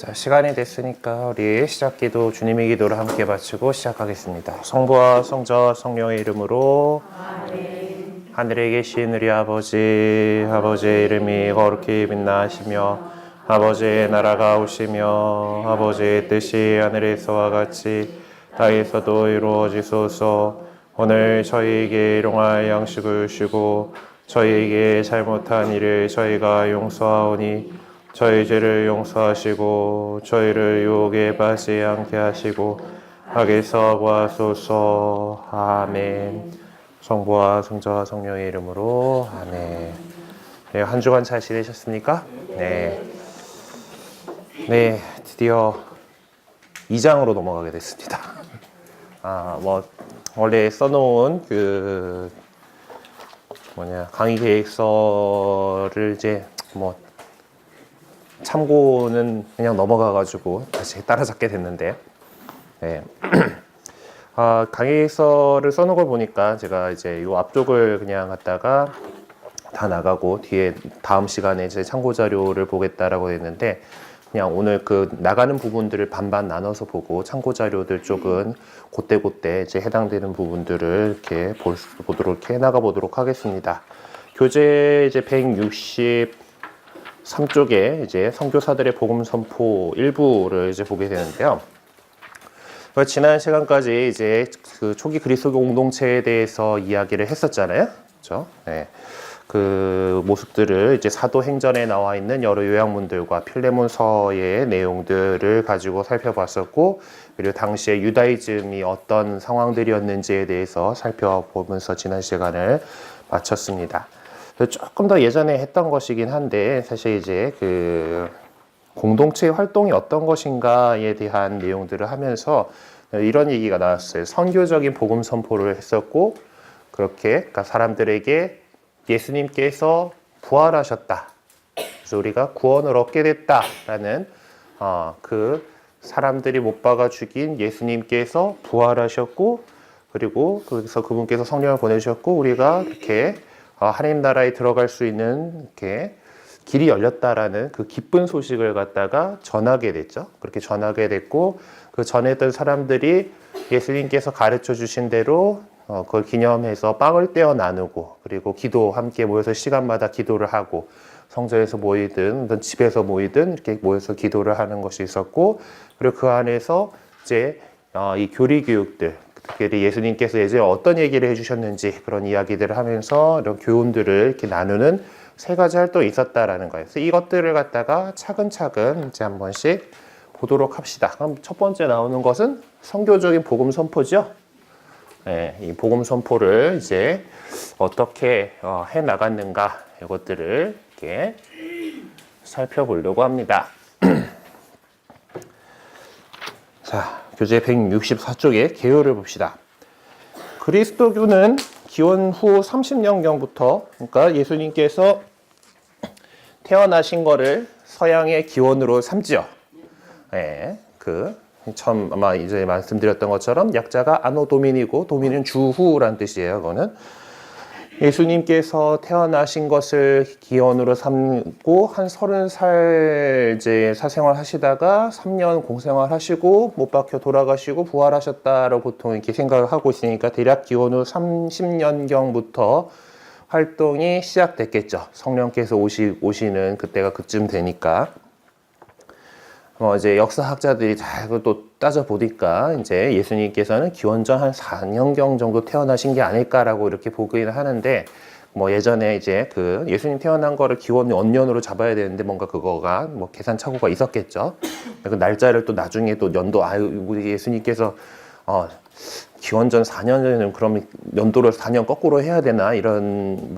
자, 시간이 됐으니까 우리 시작기도 주님의 기도를 함께 바치고 시작하겠습니다. 성부와 성자와 성령의 이름으로 아멘. 하늘에 계신 우리 아버지의 이름이 거룩히 빛나시며 아버지의 나라가 오시며 아버지의 뜻이 하늘에서와 같이 땅에서도 이루어지소서. 오늘 저희에게 일용할 양식을 주시고 저희에게 잘못한 일을 저희가 용서하오니 저희 죄를 용서하시고 저희를 유혹에 빠지지 않게 하시고 악에서 구하소서. 아멘. 성부와 성자와 성령의 이름으로 아멘. 네, 한 주간 잘 지내셨습니까? 네. 네, 드디어 2장으로 넘어가게 됐습니다. 원래 써놓은 강의 계획서를 이제 참고는 그냥 넘어가가지고 다시 따라잡게 됐는데, 네. 강의서를 써놓은 걸 보니까 제가 이제 요 앞쪽을 그냥 갖다가 다 나가고 뒤에 다음 시간에 이제 참고 자료를 보겠다라고 했는데, 그냥 오늘 그 나가는 부분들을 반반 나눠서 보고 참고 자료들 쪽은 그때 이제 해당되는 부분들을 이렇게 보도록 이렇게 나가 보도록 하겠습니다. 교재 이제 163쪽에 이제 선교사들의 복음 선포 일부를 이제 보게 되는데요. 지난 시간까지 이제 그 초기 그리스도 공동체에 대해서 이야기를 했었잖아요. 그렇죠? 네. 그 모습들을 이제 사도행전에 나와 있는 여러 요약문들과 필레몬서의 내용들을 가지고 살펴봤었고, 그리고 당시에 유다이즘이 어떤 상황들이었는지에 대해서 살펴보면서 지난 시간을 마쳤습니다. 조금 더 예전에 했던 것이긴 한데, 사실 이제 그 공동체의 활동이 어떤 것인가에 대한 내용들을 하면서 이런 얘기가 나왔어요. 선교적인 복음 선포를 했었고, 그러니까 사람들에게 예수님께서 부활하셨다. 그래서 우리가 구원을 얻게 됐다라는 그 사람들이 못 박아 죽인 예수님께서 부활하셨고, 그리고 그래서 그분께서 성령을 보내주셨고 우리가 이렇게 하나님 나라에 들어갈 수 있는 이렇게 길이 열렸다라는 그 기쁜 소식을 갖다가 전하게 됐죠. 그렇게 전하게 됐고, 그 전했던 사람들이 예수님께서 가르쳐 주신 대로 그걸 기념해서 빵을 떼어 나누고, 그리고 함께 모여서 시간마다 기도를 하고, 성전에서 모이든 집에서 모이든 이렇게 모여서 기도를 하는 것이 있었고, 그리고 그 안에서 이제 이 교리 교육들, 특별히 예수님께서 예전에 어떤 얘기를 해주셨는지 그런 이야기들을 하면서 이런 교훈들을 이렇게 나누는 세 가지 활동이 있었다라는 거예요. 그래서 이것들을 갖다가 차근차근 이제 한 번씩 보도록 합시다. 그럼 첫 번째 나오는 것은 선교적인 복음 선포죠. 네, 이 복음 선포를 이제 어떻게 해 나갔는가, 이것들을 이렇게 살펴보려고 합니다. 자, 교재 164쪽에 개요를 봅시다. 그리스도교는 기원 후 30년경부터, 그러니까 예수님께서 태어나신 거를 서양의 기원으로 삼지요. 네, 처음 아마 이제 말씀드렸던 것처럼 약자가 아노 도민이고, 도민은 주후라는 뜻이에요. 그거는 예수님께서 태어나신 것을 기원으로 삼고 한 30살 이제 사생활 하시다가 3년 공생활 하시고 못 박혀 돌아가시고 부활하셨다라고 보통 이렇게 생각을 하고 있으니까 대략 기원 후 30년경부터 활동이 시작됐겠죠. 성령께서 오시는 그때가 그쯤 되니까. 이제 역사학자들이 잘 또 따져보니까 이제 예수님께서는 기원전 한 4년경 정도 태어나신 게 아닐까라고 이렇게 보기는 하는데, 예전에 이제 그 예수님 태어난 거를 기원 원년으로 잡아야 되는데 뭔가 그거가 계산 착오가 있었겠죠. 그 날짜를 또 나중에 또 우리 예수님께서 기원전 4년 전에는 그럼 연도를 4년 거꾸로 해야 되나, 이런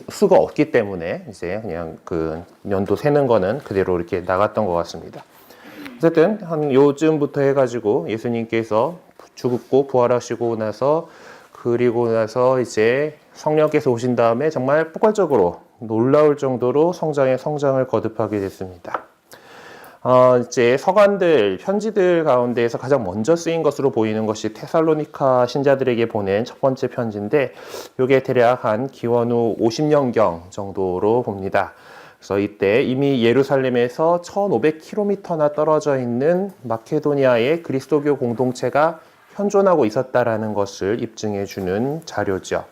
수가 없기 때문에 이제 그냥 그 연도 세는 거는 그대로 이렇게 나갔던 것 같습니다. 어쨌든 한 요쯤부터 해가지고 예수님께서 죽고 부활하시고 나서, 그리고 나서 이제 성령께서 오신 다음에 정말 폭발적으로 놀라울 정도로 성장을 거듭하게 됐습니다. 이제 서간들, 편지들 가운데에서 가장 먼저 쓰인 것으로 보이는 것이 테살로니카 신자들에게 보낸 첫 번째 편지인데, 이게 대략 한 기원 후 50년경 정도로 봅니다. 그래서 이때 이미 예루살렘에서 1500km나 떨어져 있는 마케도니아의 그리스도교 공동체가 현존하고 있었다라는 것을 입증해 주는 자료죠.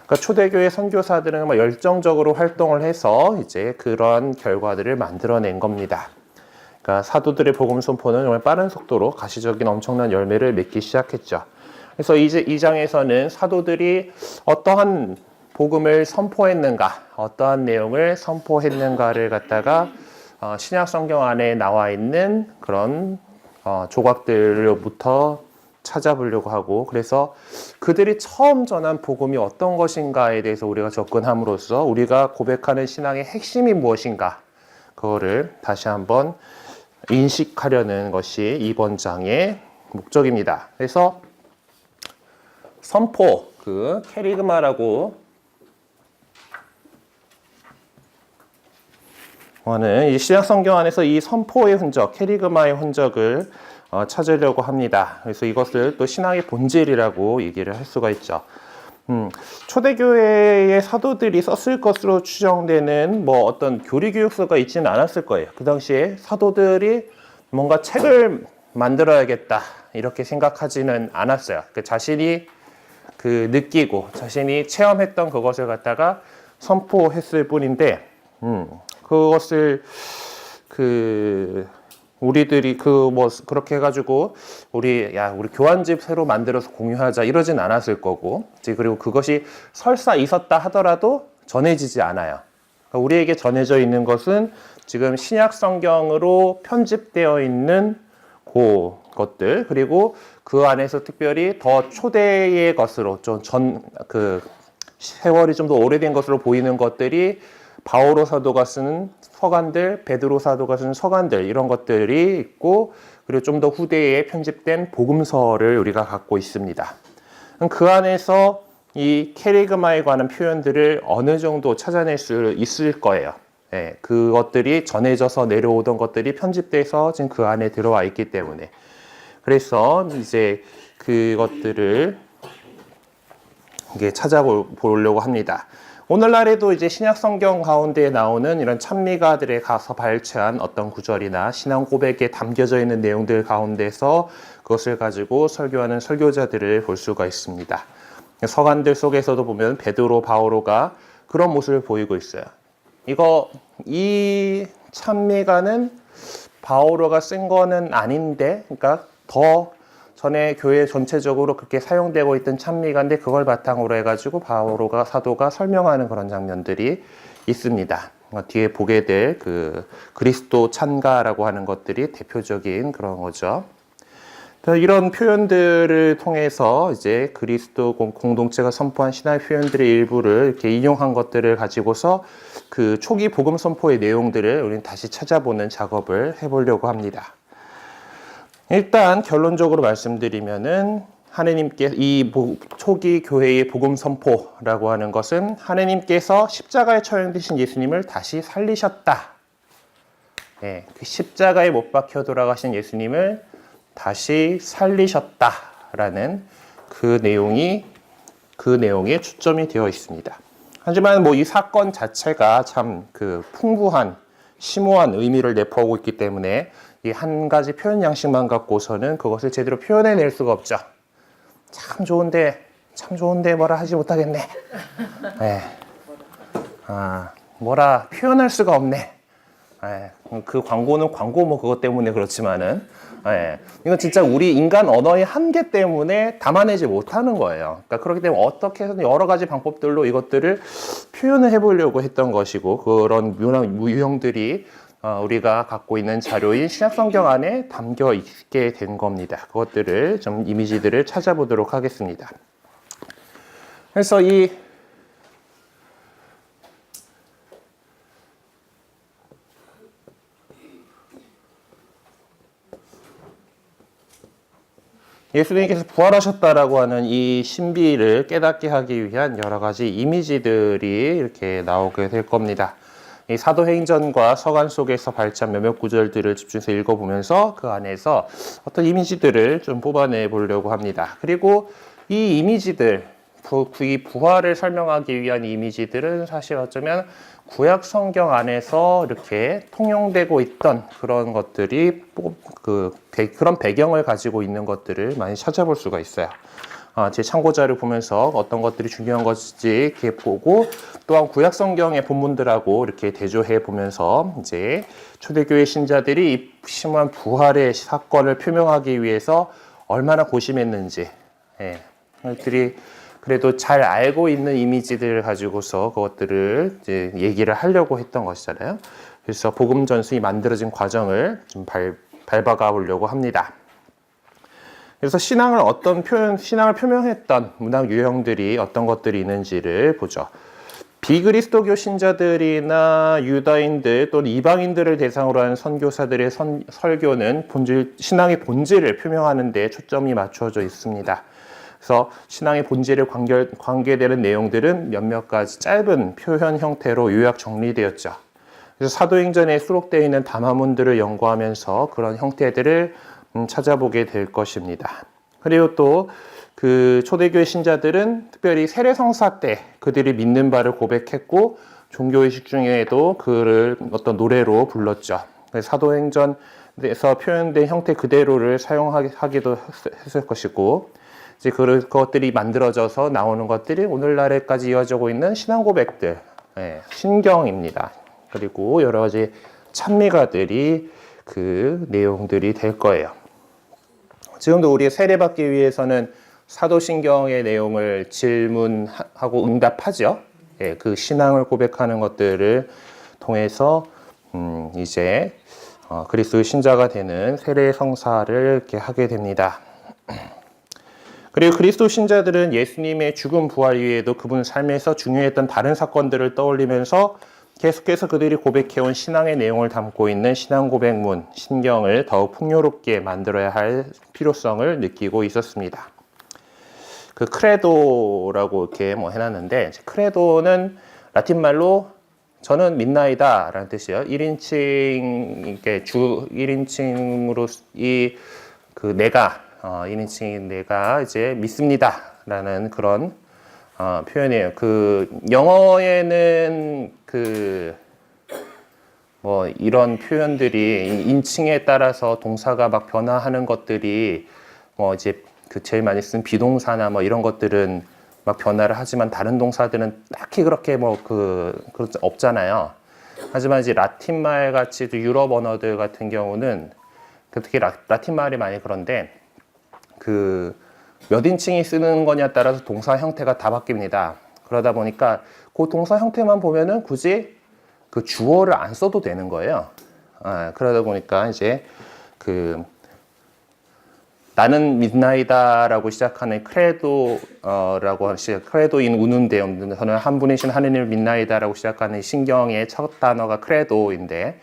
그러니까 초대교회 선교사들은 열정적으로 활동을 해서 이제 그런 결과들을 만들어낸 겁니다. 그러니까 사도들의 복음 선포는 정말 빠른 속도로 가시적인 엄청난 열매를 맺기 시작했죠. 그래서 이제 이 장에서는 사도들이 어떠한 복음을 선포했는가, 어떠한 내용을 선포했는가를 갖다가 신약 성경 안에 나와 있는 그런 조각들로부터 찾아보려고 하고, 그래서 그들이 처음 전한 복음이 어떤 것인가에 대해서 우리가 접근함으로써 우리가 고백하는 신앙의 핵심이 무엇인가, 그거를 다시 한번 인식하려는 것이 이번 장의 목적입니다. 그래서 선포, 그 캐리그마라고 하는 이 신약 성경 안에서 이 선포의 흔적, 캐리그마의 흔적을 찾으려고 합니다. 그래서 이것을 또 신앙의 본질이라고 얘기를 할 수가 있죠. 초대교회의 사도들이 썼을 것으로 추정되는 어떤 교리교육서가 있지는 않았을 거예요. 그 당시에 사도들이 뭔가 책을 만들어야겠다 이렇게 생각하지는 않았어요. 자신이 느끼고 자신이 체험했던 그것을 갖다가 선포했을 뿐인데, 그것을 우리들이 그렇게 해가지고 우리 교환집 새로 만들어서 공유하자 이러진 않았을 거고, 그리고 그것이 설사 있었다 하더라도 전해지지 않아요. 그러니까 우리에게 전해져 있는 것은 지금 신약 성경으로 편집되어 있는 것들, 그리고 그 안에서 특별히 더 초대의 것으로 세월이 좀 더 오래된 것으로 보이는 것들이 바오로 사도가 쓰는 서간들, 베드로 사도가 쓰는 서간들, 이런 것들이 있고, 그리고 좀 더 후대에 편집된 복음서를 우리가 갖고 있습니다. 그 안에서 이 캐리그마에 관한 표현들을 어느 정도 찾아낼 수 있을 거예요. 예, 그것들이 전해져서 내려오던 것들이 편집돼서 지금 그 안에 들어와 있기 때문에. 그래서 이제 그것들을 이게 찾아보려고 합니다. 오늘날에도 이제 신약 성경 가운데 나오는 이런 찬미가들에 가서 발췌한 어떤 구절이나 신앙 고백에 담겨져 있는 내용들 가운데서 그것을 가지고 설교하는 설교자들을 볼 수가 있습니다. 서간들 속에서도 보면 베드로, 바오로가 그런 모습을 보이고 있어요. 이 찬미가는 바오로가 쓴 거는 아닌데, 그러니까 더 전에 교회 전체적으로 그렇게 사용되고 있던 찬미가인데 그걸 바탕으로 해가지고 바오로가 사도가 설명하는 그런 장면들이 있습니다. 뒤에 보게 될 그리스도 찬가라고 하는 것들이 대표적인 그런 거죠. 이런 표현들을 통해서 이제 그리스도 공동체가 선포한 신앙의 표현들의 일부를 이렇게 인용한 것들을 가지고서 그 초기 복음 선포의 내용들을 우리는 다시 찾아보는 작업을 해보려고 합니다. 일단 결론적으로 말씀드리면은 하느님께 이 초기 교회의 복음 선포라고 하는 것은 하느님께서 십자가에 처형되신 예수님을 다시 살리셨다. 네, 그 십자가에 못 박혀 돌아가신 예수님을 다시 살리셨다라는 그 내용에 초점이 되어 있습니다. 하지만 이 사건 자체가 참 풍부한 심오한 의미를 내포하고 있기 때문에 이 한 가지 표현 양식만 갖고서는 그것을 제대로 표현해낼 수가 없죠. 참 좋은데 뭐라 하지 못하겠네. 네. 뭐라 표현할 수가 없네. 네. 그 광고는 광고 그것 때문에 그렇지만은, 네. 이건 진짜 우리 인간 언어의 한계 때문에 담아내지 못하는 거예요. 그러니까 그렇기 때문에 어떻게 해서 여러 가지 방법들로 이것들을 표현을 해보려고 했던 것이고, 그런 유형들이 우리가 갖고 있는 자료인 신약성경 안에 담겨 있게 된 겁니다. 그것들을 좀 이미지들을 찾아보도록 하겠습니다. 그래서 예수님께서 부활하셨다라고 하는 이 신비를 깨닫게 하기 위한 여러 가지 이미지들이 이렇게 나오게 될 겁니다. 이 사도행전과 서간 속에서 발췌한 몇몇 구절들을 집중해서 읽어보면서 그 안에서 어떤 이미지들을 좀 뽑아내 보려고 합니다. 그리고 이 이미지들, 이 부활을 설명하기 위한 이미지들은 사실 어쩌면 구약 성경 안에서 이렇게 통용되고 있던 그런 것들이 그런 배경을 가지고 있는 것들을 많이 찾아볼 수가 있어요. 제 참고자를 보면서 어떤 것들이 중요한 것인지 이렇게 보고, 또한 구약 성경의 본문들하고 이렇게 대조해 보면서 이제 초대교회 신자들이 이 심한 부활의 사건을 표명하기 위해서 얼마나 고심했는지, 그들이 그래도 잘 알고 있는 이미지들을 가지고서 그것들을 이제 얘기를 하려고 했던 것이잖아요. 그래서 복음 전승이 만들어진 과정을 좀 밟아가 보려고 합니다. 그래서 신앙을 표명했던 문학 유형들이 어떤 것들이 있는지를 보죠. 비그리스도교 신자들이나 유다인들 또는 이방인들을 대상으로 한 선교사들의 설교는 신앙의 본질을 표명하는 데 초점이 맞춰져 있습니다. 그래서 신앙의 본질에 관계되는 내용들은 몇몇 가지 짧은 표현 형태로 요약 정리되었죠. 그래서 사도행전에 수록되어 있는 담화문들을 연구하면서 그런 형태들을 찾아보게 될 것입니다. 그리고 또 그 초대교회 신자들은 특별히 세례성사 때 그들이 믿는 바를 고백했고, 종교의식 중에도 그를 어떤 노래로 불렀죠. 사도행전에서 표현된 형태 그대로를 사용하기도 했을 것이고, 이제 그것들이 만들어져서 나오는 것들이 오늘날에까지 이어지고 있는 신앙 고백들, 신경입니다. 그리고 여러 가지 찬미가들이 그 내용들이 될 거예요. 지금도 우리가 세례받기 위해서는 사도신경의 내용을 질문하고 응답하죠. 그 신앙을 고백하는 것들을 통해서 이제 그리스도의 신자가 되는 세례 성사를 이렇게 하게 됩니다. 그리고 그리스도 신자들은 예수님의 죽음 부활 이외에도 그분 삶에서 중요했던 다른 사건들을 떠올리면서 계속해서 그들이 고백해온 신앙의 내용을 담고 있는 신앙 고백문, 신경을 더욱 풍요롭게 만들어야 할 필요성을 느끼고 있었습니다. 그 크레도라고 이렇게 해놨는데, 크레도는 라틴 말로 저는 믿나이다 라는 뜻이에요. 1인칭, 1인칭으로 내가, 1인칭인 내가 이제 믿습니다 라는 그런 표현이에요. 영어에는 이런 표현들이 인칭에 따라서 동사가 막 변화하는 것들이 이제 제일 많이 쓴 비동사나 이런 것들은 막 변화를 하지만 다른 동사들은 딱히 그렇게 없잖아요. 하지만 이제 라틴말 같이 유럽 언어들 같은 경우는 특히 라틴 말이 많이 그런데 몇 인칭이 쓰는 거냐에 따라서 동사 형태가 다 바뀝니다. 그러다 보니까 그 동사 형태만 보면은 굳이 그 주어를 안 써도 되는 거예요. 그러다 보니까 이제 나는 믿나이다라고 시작하는 크레도인 우는데요. 저는 한 분이신 하느님을 믿나이다라고 시작하는 신경의 첫 단어가 크레도인데,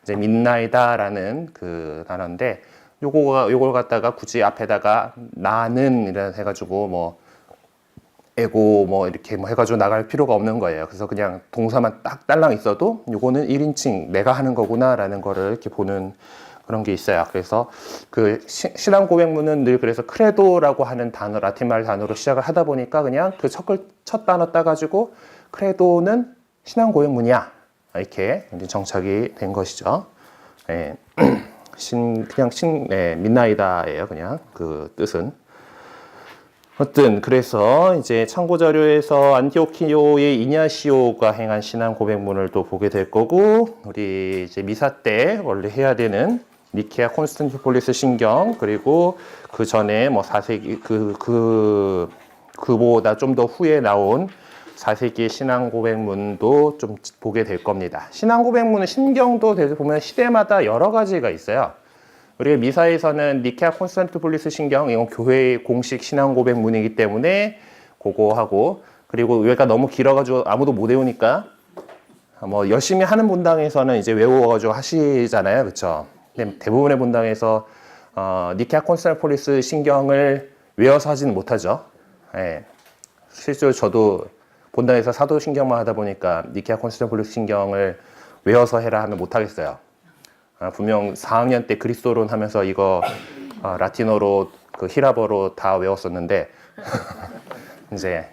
이제 믿나이다라는 그 단어인데, 요걸 갖다가 굳이 앞에다가 나는 이래 해가지고 에고 이렇게 해가지고 나갈 필요가 없는 거예요. 그래서 그냥 동사만 딱 딸랑 있어도 요거는 1인칭 내가 하는 거구나라는 거를 이렇게 보는 그런 게 있어요. 그래서 그 신앙 고백문은 늘 그래서 크레도라고 하는 단어, 라틴말 단어로 시작을 하다 보니까 그냥 그 첫 단어 따가지고 크레도는 신앙 고백문이야, 이렇게 이제 정착이 된 것이죠. 믿나이다예요. 그냥 그 뜻은. 어쨌든 그래서 이제 참고 자료에서 안티오키오의 이냐시오가 행한 신앙 고백문을 또 보게 될 거고, 우리 이제 미사 때 원래 해야 되는 니케아 콘스탄티폴리스 신경, 그리고 그 전에 4세기 그보다 좀 더 후에 나온 4세기의 신앙 고백문도 좀 보게 될 겁니다. 신앙 고백문은 신경도 보면 시대마다 여러 가지가 있어요. 우리가 미사에서는 니케아 콘스탄티폴리스 신경, 이건 교회의 공식 신앙 고백문이기 때문에 그거 하고, 그리고 얘가 너무 길어가지고 아무도 못 외우니까 열심히 하는 본당에서는 이제 외워가지고 하시잖아요, 그렇죠? 근데 대부분의 본당에서 니케아 콘스탄티폴리스 신경을 외워서 하지는 못하죠. 실제로 저도 본당에서 사도 신경만 하다 보니까 니케아 콘스탄티폴리스 신경을 외워서 해라 하면 못하겠어요. 분명 4학년 때 그리스도론 하면서 이거 라틴어로 히라버로 다 외웠었는데 이제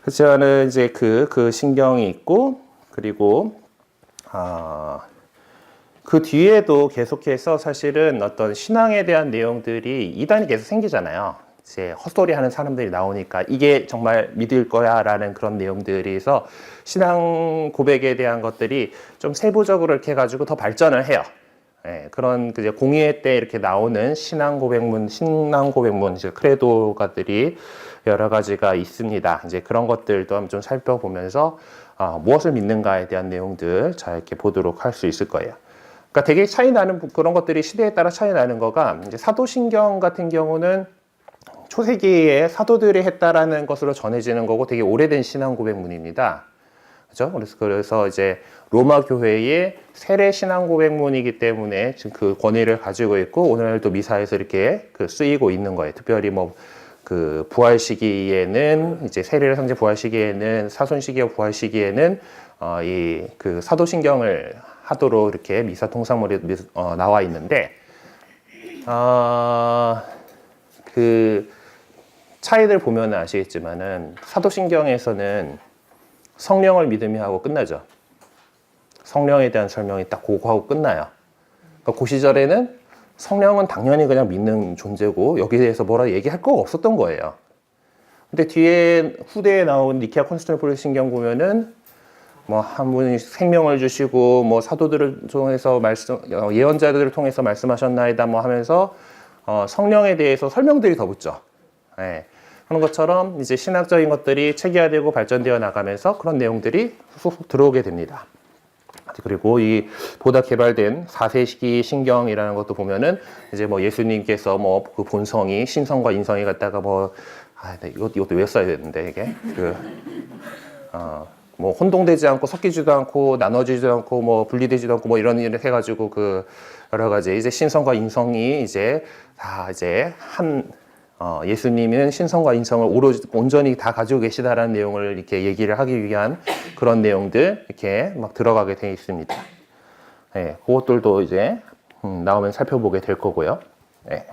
그렇지만은 이제 그 신경이 있고, 그리고 그 뒤에도 계속해서 사실은 어떤 신앙에 대한 내용들이 이단이 계속 생기잖아요. 이제 헛소리 하는 사람들이 나오니까 이게 정말 믿을 거야 라는 그런 내용들에서 신앙 고백에 대한 것들이 좀 세부적으로 이렇게 해가지고 더 발전을 해요. 예, 그런 이제 공의회 때 이렇게 나오는 신앙 고백문, 이제 크레도가들이 여러 가지가 있습니다. 이제 그런 것들도 한번 좀 살펴보면서 무엇을 믿는가에 대한 내용들 잘 이렇게 보도록 할 수 있을 거예요. 그러니까 되게 차이 나는 그런 것들이 시대에 따라 차이 나는 거가 이제 사도신경 같은 경우는 초세기에 사도들이 했다라는 것으로 전해지는 거고 되게 오래된 신앙 고백문입니다. 그죠? 그래서 이제 로마 교회의 세례 신앙 고백문이기 때문에 지금 그 권위를 가지고 있고 오늘날도 미사에서 이렇게 쓰이고 있는 거예요. 특별히 뭐 그 부활 시기에는 이제 세례를 상징 부활 시기에는 사손 시기와 부활 시기에는 이 그 사도신경을 하도록 이렇게 미사 통상물에 나와 있는데 그 차이들 보면 아시겠지만은 사도신경에서는 성령을 믿으며 하고 끝나죠. 성령에 대한 설명이 딱 그거 하고 끝나요. 그러니까 그 시절에는 성령은 당연히 그냥 믿는 존재고 여기에 대해서 뭐라 얘기할 거 없었던 거예요. 근데 뒤에 후대에 나온 니케아 콘스탄티노플 신경 보면은 뭐 한 분이 생명을 주시고 뭐 사도들을 통해서 예언자들을 통해서 말씀하셨나이다 뭐 하면서 성령에 대해서 설명들이 더 붙죠. 예. 그런 것처럼 이제 신학적인 것들이 체계화되고 발전되어 나가면서 그런 내용들이 쏙 들어오게 됩니다. 그리고 이 보다 개발된 4세 시기 신경이라는 것도 보면은 이제 뭐 예수님께서 뭐 그 본성이 신성과 인성이 갖다가 뭐 이것도 외웠어야 되는데 이게 뭐 혼동되지 않고 섞이지도 않고 나눠지지도 않고 뭐 분리되지도 않고 뭐 이런 일을 해가지고 그 여러 가지 이제 신성과 인성이 이제 다 이제 예수님은 신성과 인성을 온전히 다 가지고 계시다라는 내용을 이렇게 얘기를 하기 위한 그런 내용들 이렇게 막 들어가게 되어 있습니다. 네, 그것들도 이제 나오면 살펴보게 될 거고요. 네.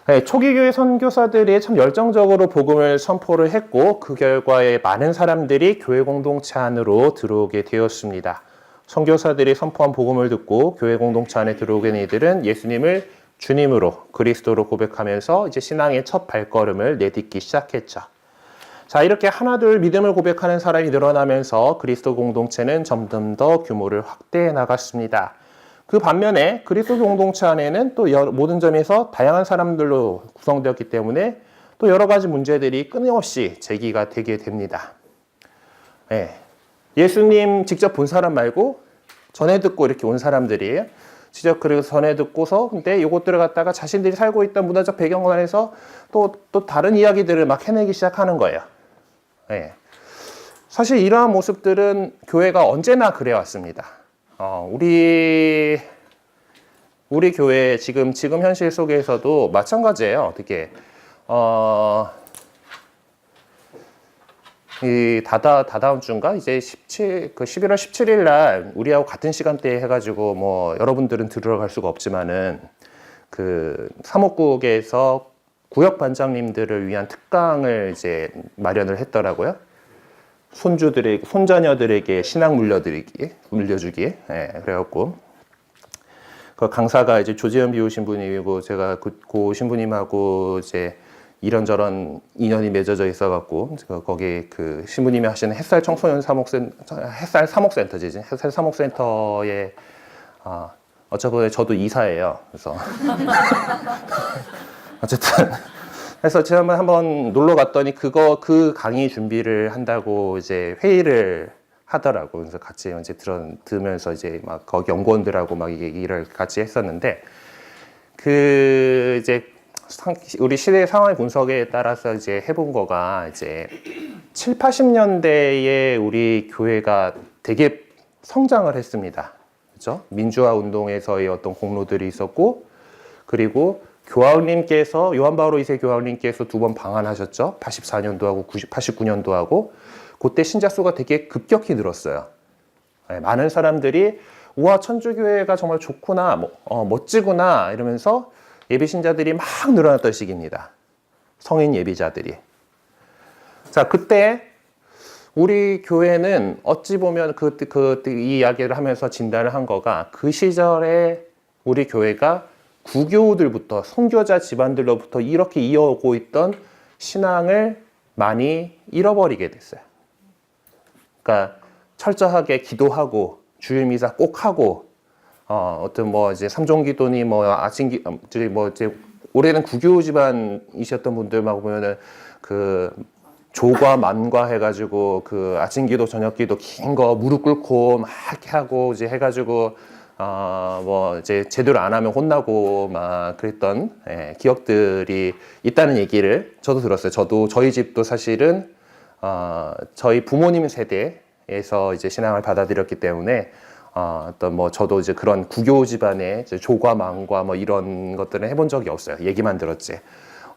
네, 초기 교회 선교사들이 참 열정적으로 복음을 선포를 했고 그 결과에 많은 사람들이 교회 공동체 안으로 들어오게 되었습니다. 선교사들이 선포한 복음을 듣고 교회 공동체 안에 들어오게 된 이들은 예수님을 주님으로 그리스도로 고백하면서 이제 신앙의 첫 발걸음을 내딛기 시작했죠. 자, 이렇게 하나둘 믿음을 고백하는 사람이 늘어나면서 그리스도 공동체는 점점 더 규모를 확대해 나갔습니다. 그 반면에 그리스도 공동체 안에는 또 모든 점에서 다양한 사람들로 구성되었기 때문에 또 여러 가지 문제들이 끊임없이 제기가 되게 됩니다. 네. 예수님 직접 본 사람 말고 전해 듣고 이렇게 온 사람들이에요. 직접 그리고 전해 듣고서 근데 이것들을 갖다가 자신들이 살고 있던 문화적 배경 안에서 또 다른 이야기들을 막 해내기 시작하는 거예요. 네. 사실 이러한 모습들은 교회가 언제나 그래왔습니다. 우리 교회 지금 현실 속에서도 마찬가지예요. 어떻게 다다음 주인가 이제 11월 17일 날 우리하고 같은 시간대에 해가지고 뭐 여러분들은 들어갈 수가 없지만은 그 사목국에서 구역 반장님들을 위한 특강을 이제 마련을 했더라고요. 손자녀들에게 신앙 물려주기에. 예, 그래갖고 그 강사가 이제 조재현 비오신 분이고 제가 그 신부님하고 이제 이런저런 인연이 맺어져 있어갖고 거기 그 신부님이 하시는 햇살 사목센터에 어차피 저도 이사예요. 그래서 어쨌든 그래서 제가 한번 놀러 갔더니 그 강의 준비를 한다고 이제 회의를 하더라고. 그래서 같이 이제 들으면서 이제 막 거기 연구원들하고 막 얘기를 같이 했었는데 그 이제 우리 시대의 상황 분석에 따라서 이제 해본 거가 이제 7, 80년대에 우리 교회가 되게 성장을 했습니다. 그렇죠? 민주화 운동에서의 어떤 공로들이 있었고 그리고 요한 바오로 2세 교황님께서 2번 방한하셨죠. 84년도하고 89년도하고 그때 신자 수가 되게 급격히 늘었어요. 네, 많은 사람들이 우와 천주교회가 정말 좋구나, 멋지구나 이러면서 예비 신자들이 막 늘어났던 시기입니다. 성인 예비자들이. 자, 그때 우리 교회는 어찌 보면 이 이야기를 하면서 진단을 한 거가 그 시절에 우리 교회가 구교들부터 선교자 집안들로부터 이렇게 이어오고 있던 신앙을 많이 잃어버리게 됐어요. 그러니까 철저하게 기도하고 주일 미사 꼭 하고 어떤 뭐 이제 삼종기도니 뭐 아침기 뭐 이제 올해는 구교 집안이셨던 분들만 보면은 그 조과 만과 해가지고 그 아침기도 저녁기도 긴 거 무릎 꿇고 막 이렇게 하고 이제 해가지고 뭐 이제 제대로 안 하면 혼나고 막 그랬던 기억들이 있다는 얘기를 저도 들었어요. 저희 집도 사실은 저희 부모님 세대에서 이제 신앙을 받아들였기 때문에 어떤 뭐 저도 이제 그런 구교 집안의 이제 조과 망과 뭐 이런 것들은 해본 적이 없어요. 얘기만 들었지.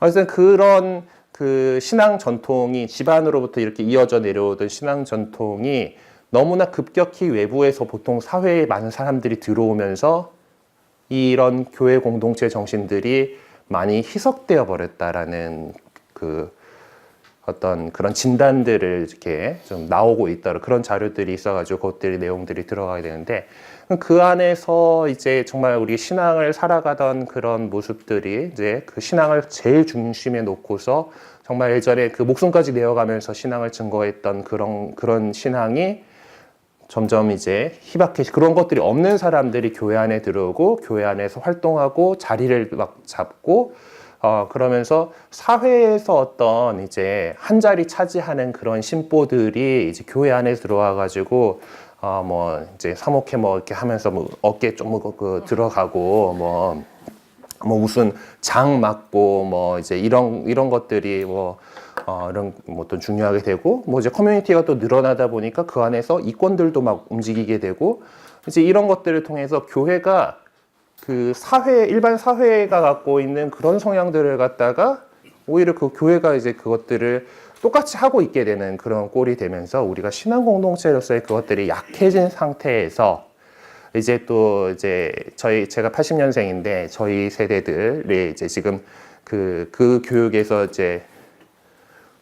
어쨌든 그런 그 신앙 전통이 집안으로부터 이렇게 이어져 내려오던 신앙 전통이 너무나 급격히 외부에서 보통 사회에 많은 사람들이 들어오면서 이런 교회 공동체 정신들이 많이 희석되어 버렸다라는 그 어떤 그런 진단들을 이렇게 좀 나오고 있다 그런 자료들이 있어가지고 그것들이 내용들이 들어가게 되는데 그 안에서 이제 정말 우리 신앙을 살아가던 그런 모습들이 이제 그 신앙을 제일 중심에 놓고서 정말 예전에 그 목숨까지 내어가면서 신앙을 증거했던 그런 신앙이 점점 이제 희박해 그런 것들이 없는 사람들이 교회 안에 들어오고 교회 안에서 활동하고 자리를 막 잡고 그러면서 사회에서 어떤 이제 한 자리 차지하는 그런 신보들이 이제 교회 안에 들어와 가지고 뭐 이제 사목회 뭐 이렇게 하면서 뭐 어깨 좀 들어가고 뭐 무슨 장 맡고 뭐 이제 이런 것들이 이런 뭐 또 중요하게 되고 뭐 이제 커뮤니티가 또 늘어나다 보니까 그 안에서 이권들도 막 움직이게 되고 이제 이런 것들을 통해서 교회가 그 일반 사회가 갖고 있는 그런 성향들을 갖다가 오히려 그 교회가 이제 그것들을 똑같이 하고 있게 되는 그런 꼴이 되면서 우리가 신앙 공동체로서의 그것들이 약해진 상태에서 이제 또 이제 제가 80년생인데 저희 세대들이 이제 지금 그 교육에서 이제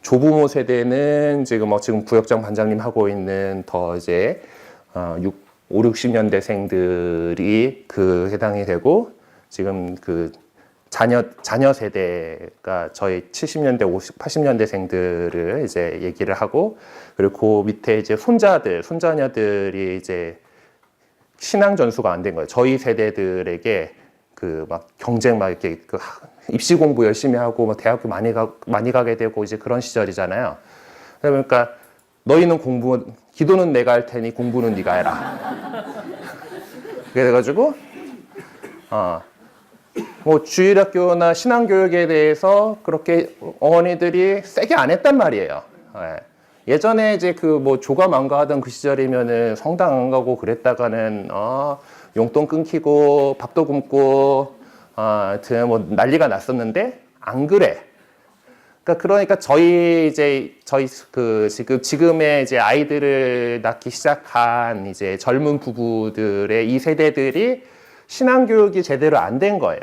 조부모 세대는 지금 부역장 반장님 하고 있는 더 이제 5, 60년대생들이 그 해당이 되고 지금 그 자녀 세대가 저희 70년대, 80년대생들을 이제 얘기를 하고 그리고 그 밑에 이제 손자녀들이 이제 신앙 전수가 안 된 거예요. 저희 세대들에게 그 막 경쟁 막 이렇게 그 입시 공부 열심히 하고 막 대학교 많이 가게 되고 이제 그런 시절이잖아요. 그러니까 너희는 기도는 내가 할 테니 공부는 네가 해라. 그래가지고 뭐 주일학교나 신앙교육에 대해서 그렇게 어머니들이 세게 안 했단 말이에요. 예전에 이제 그 뭐 조가망가 하던 그 시절이면은 성당 안 가고 그랬다가는 용돈 끊기고 밥도 굶고 하여튼 뭐 난리가 났었는데 안 그래. 그러니까 저희 그 지금의 이제 아이들을 낳기 시작한 이제 젊은 부부들의 이 세대들이 신앙교육이 제대로 안 된 거예요.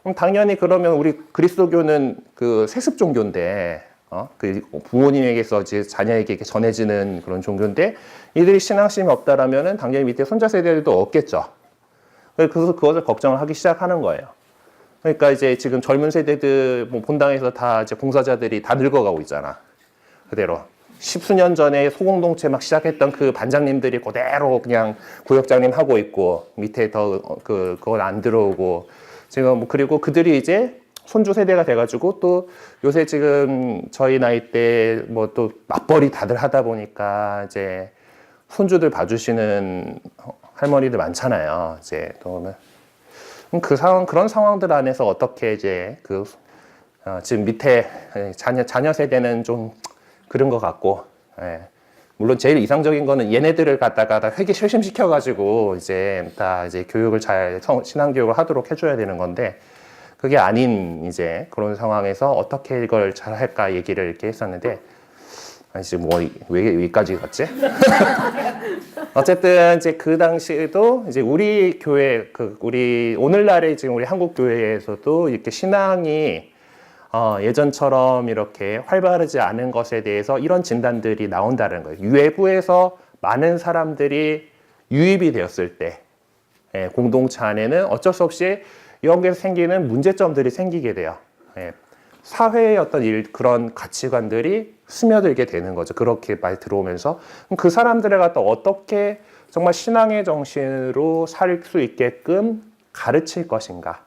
그럼 당연히 그러면 우리 그리스도교는 그 세습 종교인데 그 부모님에게서 이제 자녀에게 전해지는 그런 종교인데 이들이 신앙심이 없다라면은 당연히 밑에 손자 세대들도 없겠죠. 그래서 그것을 걱정을 하기 시작하는 거예요. 그러니까 이제 지금 젊은 세대들 뭐 본당에서 다 이제 봉사자들이 다 늙어가고 있잖아. 그대로 10수년 전에 소공동체 막 시작했던 그 반장님들이 그대로 그냥 구역장님 하고 있고 밑에 더 그건 안 들어오고 지금 뭐 그리고 그들이 이제 손주 세대가 돼가지고 또 요새 지금 저희 나이 때 뭐 또 맞벌이 다들 하다 보니까 이제 손주들 봐주시는 할머니들 많잖아요. 이제 또 그런 상황들 안에서 어떻게 이제 지금 밑에 자녀 세대는 좀 그런 것 같고, 물론 제일 이상적인 거는 얘네들을 갖다가 다 회계 실심시켜가지고 이제 다 이제 교육을 신앙교육을 하도록 해줘야 되는 건데, 그게 아닌 이제 그런 상황에서 어떻게 이걸 잘 할까 얘기를 이렇게 했었는데, 지금 왜 여기까지 갔지? 어쨌든 이제 그 당시에도 이제 우리 교회 우리 오늘날의 지금 우리 한국 교회에서도 이렇게 신앙이 예전처럼 이렇게 활발하지 않은 것에 대해서 이런 진단들이 나온다는 거예요. 외부에서 많은 사람들이 유입이 되었을 때 공동체 안에는 어쩔 수 없이 이런 게 생기는 문제점들이 생기게 돼요. 사회의 어떤 그런 가치관들이 스며들게 되는 거죠. 그렇게 많이 들어오면서 그 사람들을 갖다 어떻게 정말 신앙의 정신으로 살 수 있게끔 가르칠 것인가.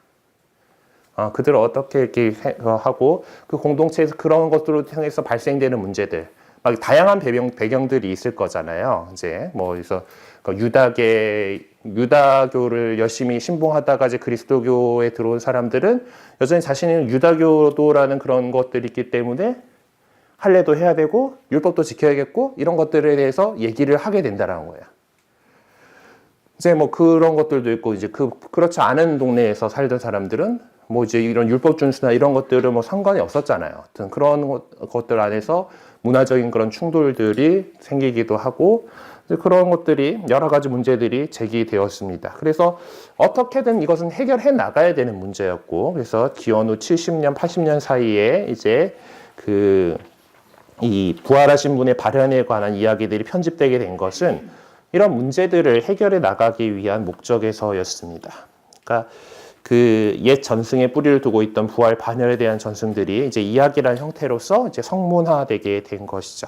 그들을 어떻게 이렇게 하고 그 공동체에서 그런 것들로 통해서 발생되는 문제들, 막 다양한 배경들이 있을 거잖아요. 이제 뭐 그래서 유다교를 열심히 신봉하다가 이제 그리스도교에 들어온 사람들은 여전히 자신은 유다교도라는 그런 것들이 있기 때문에 할례도 해야 되고 율법도 지켜야겠고 이런 것들에 대해서 얘기를 하게 된다는 거예요. 이제 뭐 그런 것들도 있고 이제 그렇지 않은 동네에서 살던 사람들은 뭐 이제 이런 율법 준수나 이런 것들은 뭐 상관이 없었잖아요. 하여튼 그런 것들 안에서 문화적인 그런 충돌들이 생기기도 하고 그런 것들이 여러 가지 문제들이 제기되었습니다. 그래서 어떻게든 이것은 해결해 나가야 되는 문제였고, 그래서 기원 후 70년, 80년 사이에 이제 이 부활하신 분의 발현에 관한 이야기들이 편집되게 된 것은 이런 문제들을 해결해 나가기 위한 목적에서였습니다. 그러니까 그 옛 전승에 뿌리를 두고 있던 부활 반열에 대한 전승들이 이제 이야기라는 형태로서 이제 성문화되게 된 것이죠.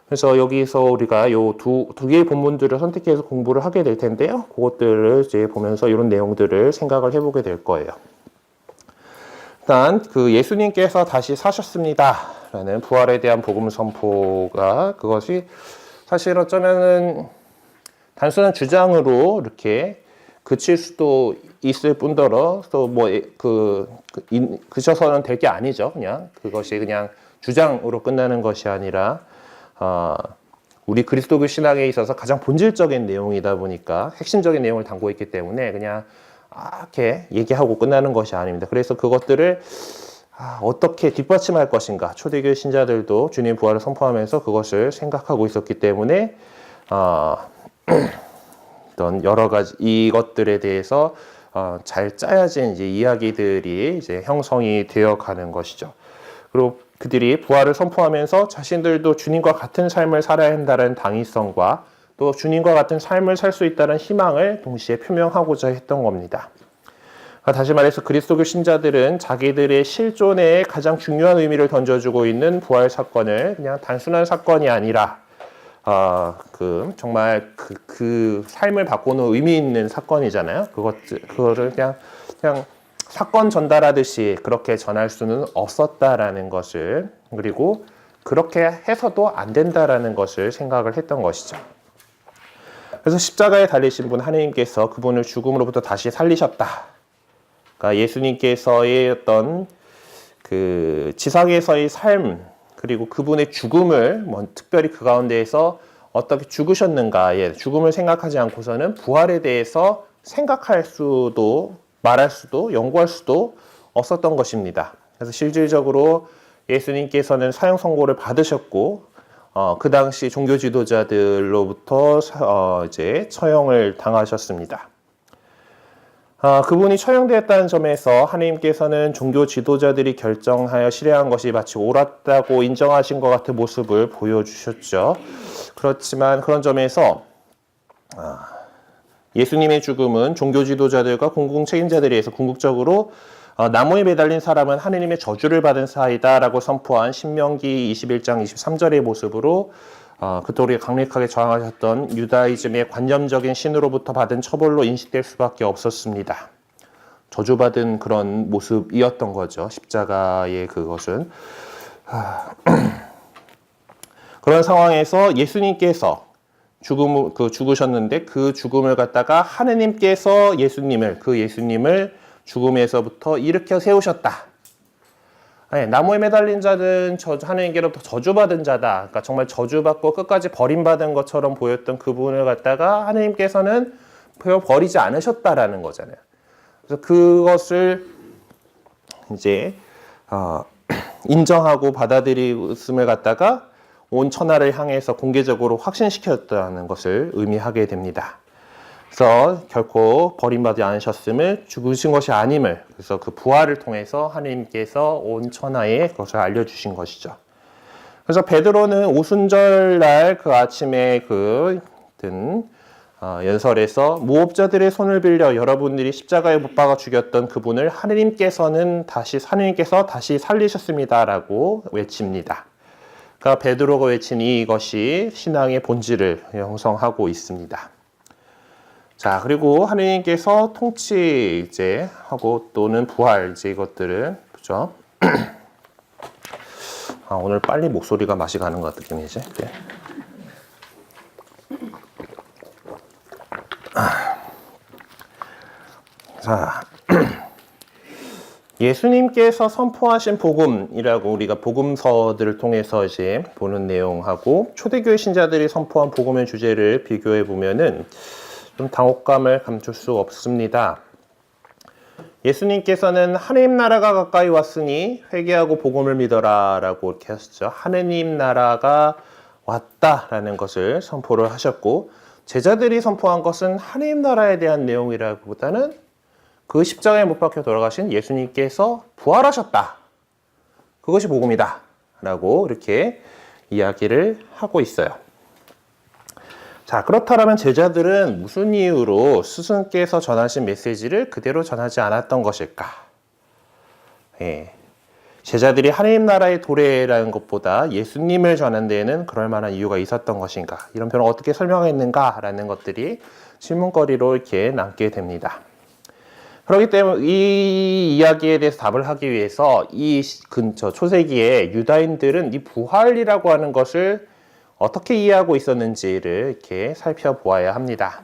그래서 여기서 우리가 요 두 개의 본문들을 선택해서 공부를 하게 될 텐데요. 그것들을 이제 보면서 이런 내용들을 생각을 해보게 될 거예요. 일단 그 예수님께서 다시 사셨습니다라는 부활에 대한 복음 선포가 그것이 사실 어쩌면은 단순한 주장으로 이렇게 그칠 수도 있을 뿐더러 또 뭐 그쳐서는 될 게 아니죠. 그냥 그것이 그냥 주장으로 끝나는 것이 아니라 우리 그리스도교 신앙에 있어서 가장 본질적인 내용이다 보니까 핵심적인 내용을 담고 있기 때문에 그냥 이렇게 얘기하고 끝나는 것이 아닙니다. 그래서 그것들을 어떻게 뒷받침할 것인가. 초대교회 신자들도 주님 부활을 선포하면서 그것을 생각하고 있었기 때문에 어떤 여러 가지 이것들에 대해서 잘 짜여진 이제 이야기들이 이제 형성이 되어 가는 것이죠. 그리고 그들이 부활을 선포하면서 자신들도 주님과 같은 삶을 살아야 한다는 당위성과 또 주님과 같은 삶을 살 수 있다는 희망을 동시에 표명하고자 했던 겁니다. 다시 말해서 그리스도교 신자들은 자기들의 실존에 가장 중요한 의미를 던져주고 있는 부활 사건을 그냥 단순한 사건이 아니라 정말 그 삶을 바꾸는 의미 있는 사건이잖아요. 그거를 그냥 사건 전달하듯이 그렇게 전할 수는 없었다라는 것을, 그리고 그렇게 해서도 안 된다라는 것을 생각을 했던 것이죠. 그래서 십자가에 달리신 분 하느님께서 그분을 죽음으로부터 다시 살리셨다. 그러니까 예수님께서의 어떤 그 지상에서의 삶, 그리고 그분의 죽음을 특별히 그 가운데에서 어떻게 죽으셨는가의 죽음을 생각하지 않고서는 부활에 대해서 생각할 수도 말할 수도 연구할 수도 없었던 것입니다. 그래서 실질적으로 예수님께서는 사형 선고를 받으셨고 그 당시 종교 지도자들로부터 이제 처형을 당하셨습니다. 그분이 처형되었다는 점에서 하나님께서는 종교 지도자들이 결정하여 실행한 것이 마치 옳았다고 인정하신 것 같은 모습을 보여주셨죠. 그렇지만 그런 점에서 예수님의 죽음은 종교 지도자들과 공공 책임자들에 의해서 궁극적으로 나무에 매달린 사람은 하느님의 저주를 받은 사이다라고 선포한 신명기 21장 23절의 모습으로 그토록 강력하게 저항하셨던 유다이즘의 관념적인 신으로부터 받은 처벌로 인식될 수밖에 없었습니다. 저주받은 그런 모습이었던 거죠. 십자가의 그것은. 그런 상황에서 예수님께서 죽으셨는데 그 죽음을 갖다가 하느님께서 예수님을 죽음에서부터 일으켜 세우셨다. 나무에 매달린 자는 하느님께로부터 저주받은 자다. 그러니까 정말 저주받고 끝까지 버림받은 것처럼 보였던 그분을 갖다가 하느님께서는 버리지 않으셨다라는 거잖아요. 그래서 그것을 이제 인정하고 받아들임을 갖다가 온 천하를 향해서 공개적으로 확신시켰다는 것을 의미하게 됩니다. 그래서 결코 버림받지 않으셨음을, 죽으신 것이 아님을, 그래서 그 부활을 통해서 하나님께서 온 천하에 그것을 알려주신 것이죠. 그래서 베드로는 오순절 날 그 아침에 연설에서 무업자들의 손을 빌려 여러분들이 십자가에 못 박아 죽였던 그분을 하나님께서 다시 살리셨습니다라고 외칩니다. 그러니까 베드로가 외친 이것이 신앙의 본질을 형성하고 있습니다. 자, 그리고 하나님께서 통치 하고 또는 부활 이것들을 보죠. 오늘 빨리 목소리가 맛이 가는 것 같은 느낌이지. 네. 자, 예수님께서 선포하신 복음이라고 우리가 복음서들을 통해서 보는 내용하고 초대교회 신자들이 선포한 복음의 주제를 비교해 보면은 좀 당혹감을 감출 수 없습니다. 예수님께서는 하나님 나라가 가까이 왔으니 회개하고 복음을 믿어라 라고 이렇게 하셨죠. 하나님 나라가 왔다라는 것을 선포를 하셨고, 제자들이 선포한 것은 하나님 나라에 대한 내용이라기보다는 그 십자가에 못 박혀 돌아가신 예수님께서 부활하셨다, 그것이 복음이다 라고 이렇게 이야기를 하고 있어요. 자, 그렇다면 제자들은 무슨 이유로 스승께서 전하신 메시지를 그대로 전하지 않았던 것일까? 제자들이 하나님 나라의 도래라는 것보다 예수님을 전한 데에는 그럴 만한 이유가 있었던 것인가? 이런 표현을 어떻게 설명했는가라는 것들이 질문거리로 이렇게 남게 됩니다. 그렇기 때문에 이 이야기에 대해서 답을 하기 위해서 이 근처 초세기에 유다인들은 이 부활이라고 하는 것을 어떻게 이해하고 있었는지를 이렇게 살펴보아야 합니다.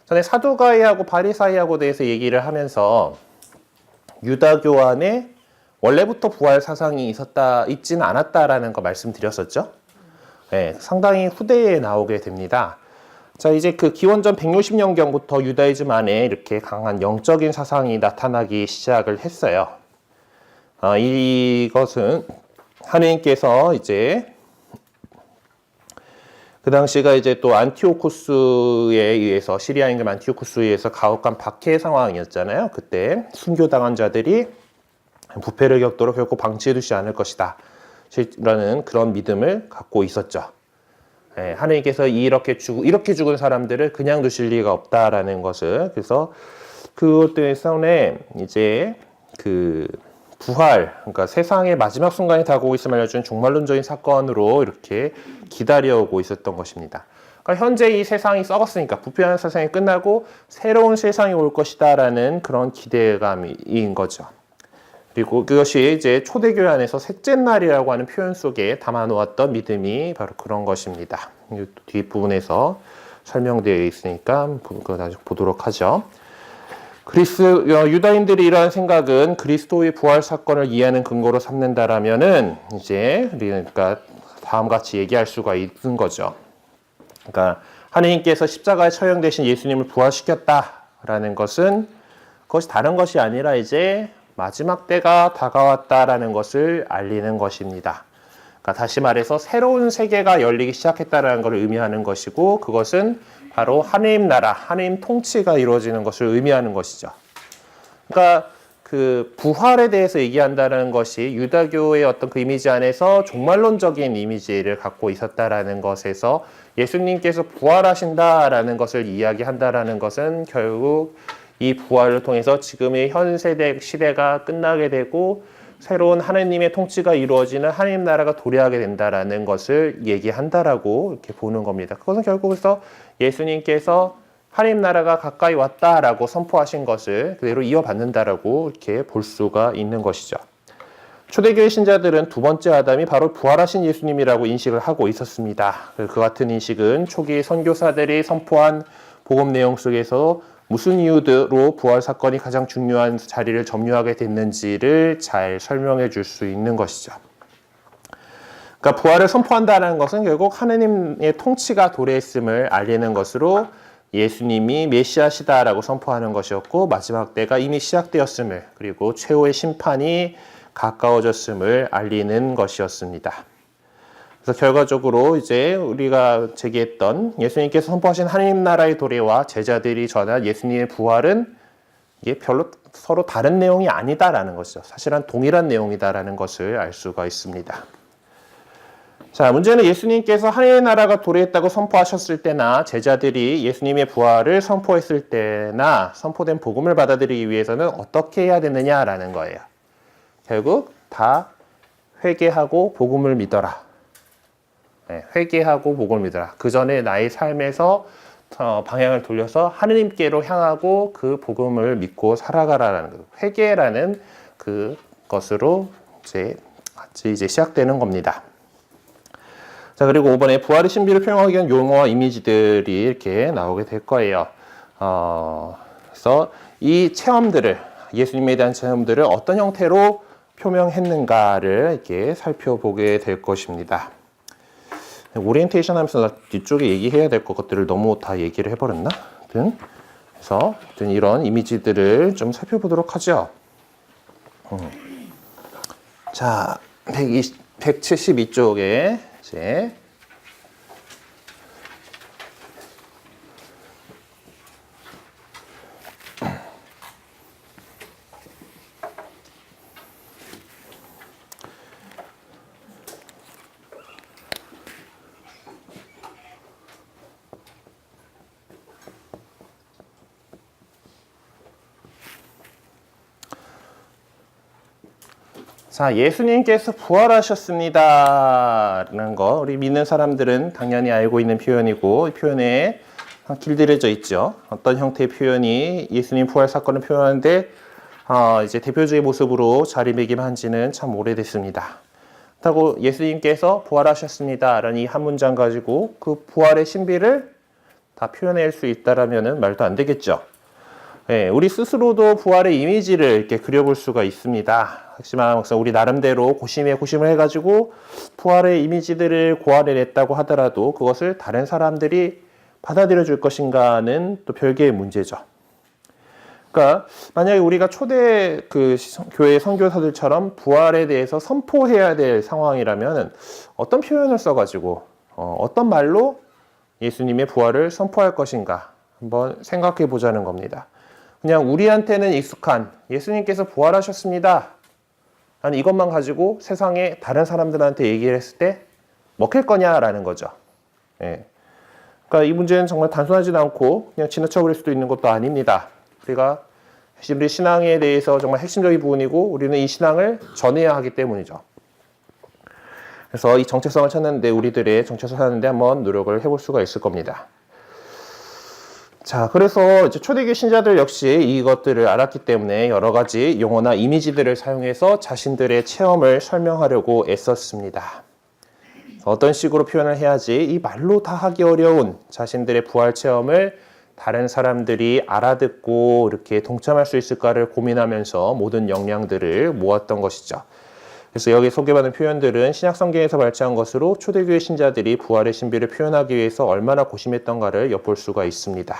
전에 사두가이하고 바리사이하고 대해서 얘기를 하면서 유다교 안에 원래부터 부활 사상이 있지는 않았다라는 거 말씀드렸었죠. 네, 상당히 후대에 나오게 됩니다. 자, 이제 그 기원전 160년경부터 유다이즘 안에 이렇게 강한 영적인 사상이 나타나기 시작을 했어요. 이것은 하느님께서 그 당시가 또 안티오쿠스에 의해서, 시리아 임금 안티오쿠스에 의해서 가혹한 박해 상황이었잖아요. 그때 순교당한 자들이 부패를 겪도록 결코 방치해두지 않을 것이다 라는 그런 믿음을 갖고 있었죠. 하나님께서 이렇게 죽은 사람들을 그냥 두실 리가 없다라는 것을, 그래서 그것 때문에 부활, 그러니까 세상의 마지막 순간이 다가오고 있음을 알려주는 종말론적인 사건으로 이렇게 기다려오고 있었던 것입니다. 그러니까 현재 이 세상이 썩었으니까 부패한 세상이 끝나고 새로운 세상이 올 것이다라는 그런 기대감인 거죠. 그리고 그것이 초대교회 안에서 셋째 날이라고 하는 표현 속에 담아놓았던 믿음이 바로 그런 것입니다. 뒷부분에서 설명되어 있으니까 나중에 보도록 하죠. 유다인들이 이러한 생각은 그리스도의 부활 사건을 이해하는 근거로 삼는다라면은 그러니까 다음 같이 얘기할 수가 있는 거죠. 그러니까 하느님께서 십자가에 처형되신 예수님을 부활시켰다라는 것은 그것이 다른 것이 아니라 마지막 때가 다가왔다라는 것을 알리는 것입니다. 그러니까 다시 말해서 새로운 세계가 열리기 시작했다라는 것을 의미하는 것이고, 그것은 바로 하나님 나라, 하나님 통치가 이루어지는 것을 의미하는 것이죠. 그러니까 그 부활에 대해서 얘기한다는 것이 유다교의 어떤 그 이미지 안에서 종말론적인 이미지를 갖고 있었다라는 것에서 예수님께서 부활하신다라는 것을 이야기한다라는 것은 결국 이 부활을 통해서 지금의 현 시대가 끝나게 되고 새로운 하나님의 통치가 이루어지는 하나님 나라가 도래하게 된다라는 것을 얘기한다라고 이렇게 보는 겁니다. 그것은 결국에서 예수님께서 하나님 나라가 가까이 왔다라고 선포하신 것을 그대로 이어받는다라고 이렇게 볼 수가 있는 것이죠. 초대교회 신자들은 두 번째 아담이 바로 부활하신 예수님이라고 인식을 하고 있었습니다. 그 같은 인식은 초기 선교사들이 선포한 복음 내용 속에서 무슨 이유로 부활 사건이 가장 중요한 자리를 점유하게 됐는지를 잘 설명해 줄 수 있는 것이죠. 그러니까 부활을 선포한다는 것은 결국 하나님의 통치가 도래했음을 알리는 것으로 예수님이 메시아시다라고 선포하는 것이었고, 마지막 때가 이미 시작되었음을, 그리고 최후의 심판이 가까워졌음을 알리는 것이었습니다. 그래서 결과적으로 이제 우리가 제기했던 예수님께서 선포하신 하나님 나라의 도래와 제자들이 전한 예수님의 부활은 이게 별로 서로 다른 내용이 아니다라는 것이죠. 사실은 동일한 내용이다라는 것을 알 수가 있습니다. 자, 문제는 예수님께서 하나님의 나라가 도래했다고 선포하셨을 때나 제자들이 예수님의 부활을 선포했을 때나 선포된 복음을 받아들이기 위해서는 어떻게 해야 되느냐라는 거예요. 결국 다 회개하고 복음을 믿어라. 네, 회개하고 복음을 믿어라. 그 전에 나의 삶에서 방향을 돌려서 하느님께로 향하고 그 복음을 믿고 살아가라라는 것. 회개라는 그 것으로 이제 시작되는 겁니다. 자, 그리고 5번에 부활의 신비를 표현하기 위한 용어와 이미지들이 이렇게 나오게 될 거예요. 그래서 이 체험들을, 예수님에 대한 체험들을 어떤 형태로 표명했는가를 이렇게 살펴보게 될 것입니다. 오리엔테이션 하면서 나 뒤쪽에 얘기해야 될 것들을 너무 다 얘기를 해버렸나? 그래서 이런 이미지들을 좀 살펴보도록 하죠. 자, 172쪽에 이제 자, 예수님께서 부활하셨습니다 라는 거 우리 믿는 사람들은 당연히 알고 있는 표현이고 이 표현에 길들여져 있죠. 어떤 형태의 표현이 예수님 부활 사건을 표현하는데 이제 대표적인 모습으로 자리매김한 지는 참 오래됐습니다. 그렇다고 예수님께서 부활하셨습니다 라는 이 한 문장 가지고 그 부활의 신비를 다 표현할 수 있다라면 말도 안 되겠죠. 네, 우리 스스로도 부활의 이미지를 이렇게 그려볼 수가 있습니다. 하지만 우리 나름대로 고심에 고심을 해가지고 부활의 이미지들을 고안해냈다고 하더라도 그것을 다른 사람들이 받아들여 줄 것인가는 또 별개의 문제죠. 그러니까 만약에 우리가 초대 그 교회 선교사들처럼 부활에 대해서 선포해야 될 상황이라면 어떤 표현을 써가지고 어떤 말로 예수님의 부활을 선포할 것인가 한번 생각해 보자는 겁니다. 그냥 우리한테는 익숙한 예수님께서 부활하셨습니다 라는 이것만 가지고 세상에 다른 사람들한테 얘기를 했을 때 먹힐 거냐라는 거죠. 예. 그러니까 이 문제는 정말 단순하지도 않고 그냥 지나쳐버릴 수도 있는 것도 아닙니다. 우리가 우리 신앙에 대해서 정말 핵심적인 부분이고 우리는 이 신앙을 전해야 하기 때문이죠. 그래서 이 정체성을 찾는데 우리들의 정체성을 찾는데 한번 노력을 해볼 수가 있을 겁니다. 자, 그래서 이제 초대교회 신자들 역시 이것들을 알았기 때문에 여러 가지 용어나 이미지들을 사용해서 자신들의 체험을 설명하려고 애썼습니다. 어떤 식으로 표현을 해야지 이 말로 다 하기 어려운 자신들의 부활 체험을 다른 사람들이 알아듣고 이렇게 동참할 수 있을까를 고민하면서 모든 역량들을 모았던 것이죠. 그래서 여기 소개받은 표현들은 신약 성경에서 발췌한 것으로 초대교회 신자들이 부활의 신비를 표현하기 위해서 얼마나 고심했던가를 엿볼 수가 있습니다.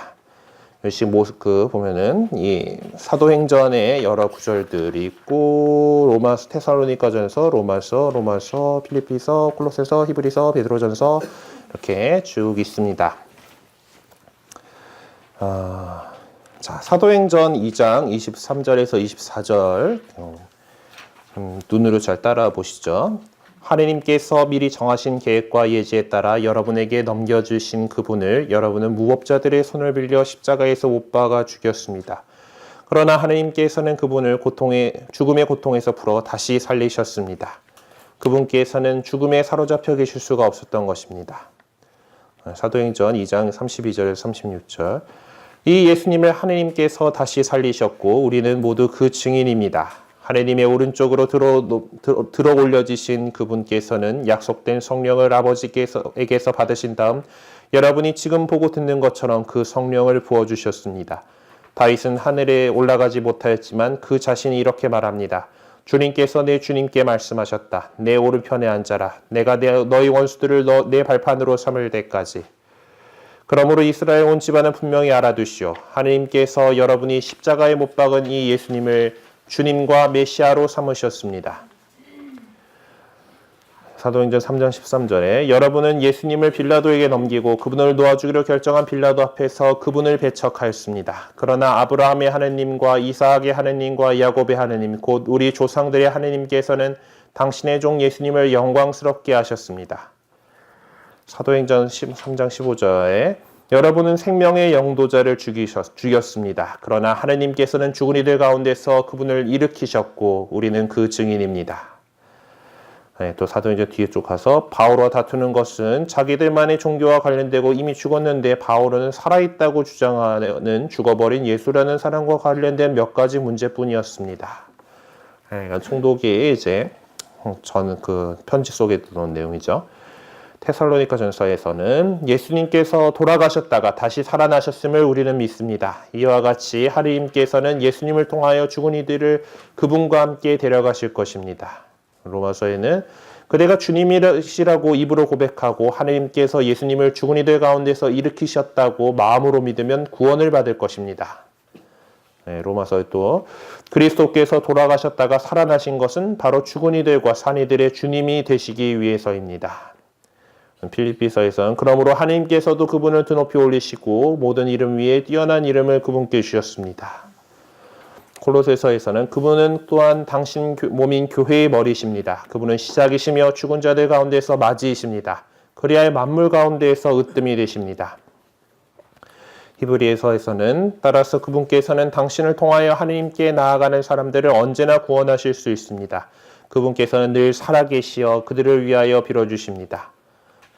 역시 보면은 이 사도행전의 여러 구절들이 있고 로마서, 테살로니가전서, 로마서, 필리피서, 콜로새서, 히브리서, 베드로전서 이렇게 쭉 있습니다. 자, 사도행전 2장 23절에서 24절 눈으로 잘 따라 보시죠. 하느님께서 미리 정하신 계획과 예지에 따라 여러분에게 넘겨주신 그분을 여러분은 무법자들의 손을 빌려 십자가에서 못 박아 죽였습니다. 그러나 하느님께서는 그분을 죽음의 고통에서 풀어 다시 살리셨습니다. 그분께서는 죽음에 사로잡혀 계실 수가 없었던 것입니다. 사도행전 2장 32절에서 36절. 이 예수님을 하느님께서 다시 살리셨고 우리는 모두 그 증인입니다. 하느님의 오른쪽으로 들어 올려지신 그분께서는 약속된 성령을 아버지께서 받으신 다음 여러분이 지금 보고 듣는 것처럼 그 성령을 부어주셨습니다. 다윗은 하늘에 올라가지 못하였지만 그 자신이 이렇게 말합니다. 주님께서 내 주님께 말씀하셨다. 내 오른편에 앉아라. 내가 너희 원수들을 내 발판으로 삼을 때까지. 그러므로 이스라엘 온 집안은 분명히 알아두시오. 하느님께서 여러분이 십자가에 못 박은 이 예수님을 주님과 메시아로 삼으셨습니다. 사도행전 3장 13절에 여러분은 예수님을 빌라도에게 넘기고 그분을 놓아주기로 결정한 빌라도 앞에서 그분을 배척하였습니다. 그러나 아브라함의 하느님과 이삭의 하느님과 야곱의 하느님 곧 우리 조상들의 하느님께서는 당신의 종 예수님을 영광스럽게 하셨습니다. 사도행전 3장 15절에 여러분은 생명의 영도자를 죽였습니다. 그러나 하느님께서는 죽은 이들 가운데서 그분을 일으키셨고 우리는 그 증인입니다. 네, 또 사도행전 뒤에 쭉 가서 바울과 다투는 것은 자기들만의 종교와 관련되고 이미 죽었는데 바울은 살아있다고 주장하는 죽어버린 예수라는 사람과 관련된 몇 가지 문제뿐이었습니다. 네, 그러니까 총독이 이제 저는 그 편지 속에 들어온 내용이죠. 테살로니가 전서에서는 예수님께서 돌아가셨다가 다시 살아나셨음을 우리는 믿습니다. 이와 같이 하느님께서는 예수님을 통하여 죽은 이들을 그분과 함께 데려가실 것입니다. 로마서에는 그대가 주님이시라고 입으로 고백하고 하느님께서 예수님을 죽은 이들 가운데서 일으키셨다고 마음으로 믿으면 구원을 받을 것입니다. 네, 로마서에 또 그리스도께서 돌아가셨다가 살아나신 것은 바로 죽은 이들과 산 이들의 주님이 되시기 위해서입니다. 필립비서에서는 그러므로 하느님께서도 그분을 드높이 올리시고 모든 이름 위에 뛰어난 이름을 그분께 주셨습니다. 콜로새서에서는 그분은 또한 당신 몸인 교회의 머리십니다. 그분은 시작이시며 죽은 자들 가운데서 맞이이십니다. 그리하여 만물 가운데에서 으뜸이 되십니다. 히브리서에서는 따라서 그분께서는 당신을 통하여 하느님께 나아가는 사람들을 언제나 구원하실 수 있습니다. 그분께서는 늘 살아계시어 그들을 위하여 빌어주십니다.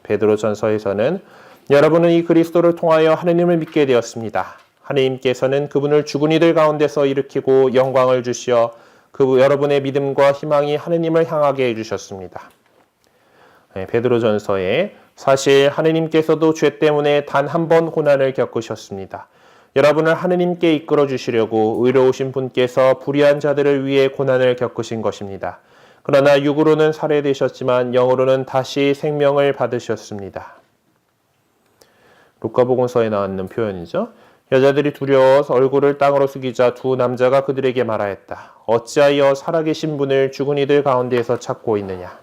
베드로전서에서는 여러분은 이 그리스도를 통하여 하느님을 믿게 되었습니다. 하느님께서는 그분을 죽은 이들 가운데서 일으키고 영광을 주시어 여러분의 믿음과 희망이 하느님을 향하게 해주셨습니다. 네, 베드로전서에 사실 하느님께서도 죄 때문에 단 한 번 고난을 겪으셨습니다. 여러분을 하느님께 이끌어 주시려고 의로우신 분께서 불의한 자들을 위해 고난을 겪으신 것입니다. 그러나 육으로는 살해되셨지만 영으로는 다시 생명을 받으셨습니다. 루카복음서에 나왔는 표현이죠. 여자들이 두려워서 얼굴을 땅으로 숙이자 두 남자가 그들에게 말하였다. 어찌하여 살아계신 분을 죽은 이들 가운데에서 찾고 있느냐.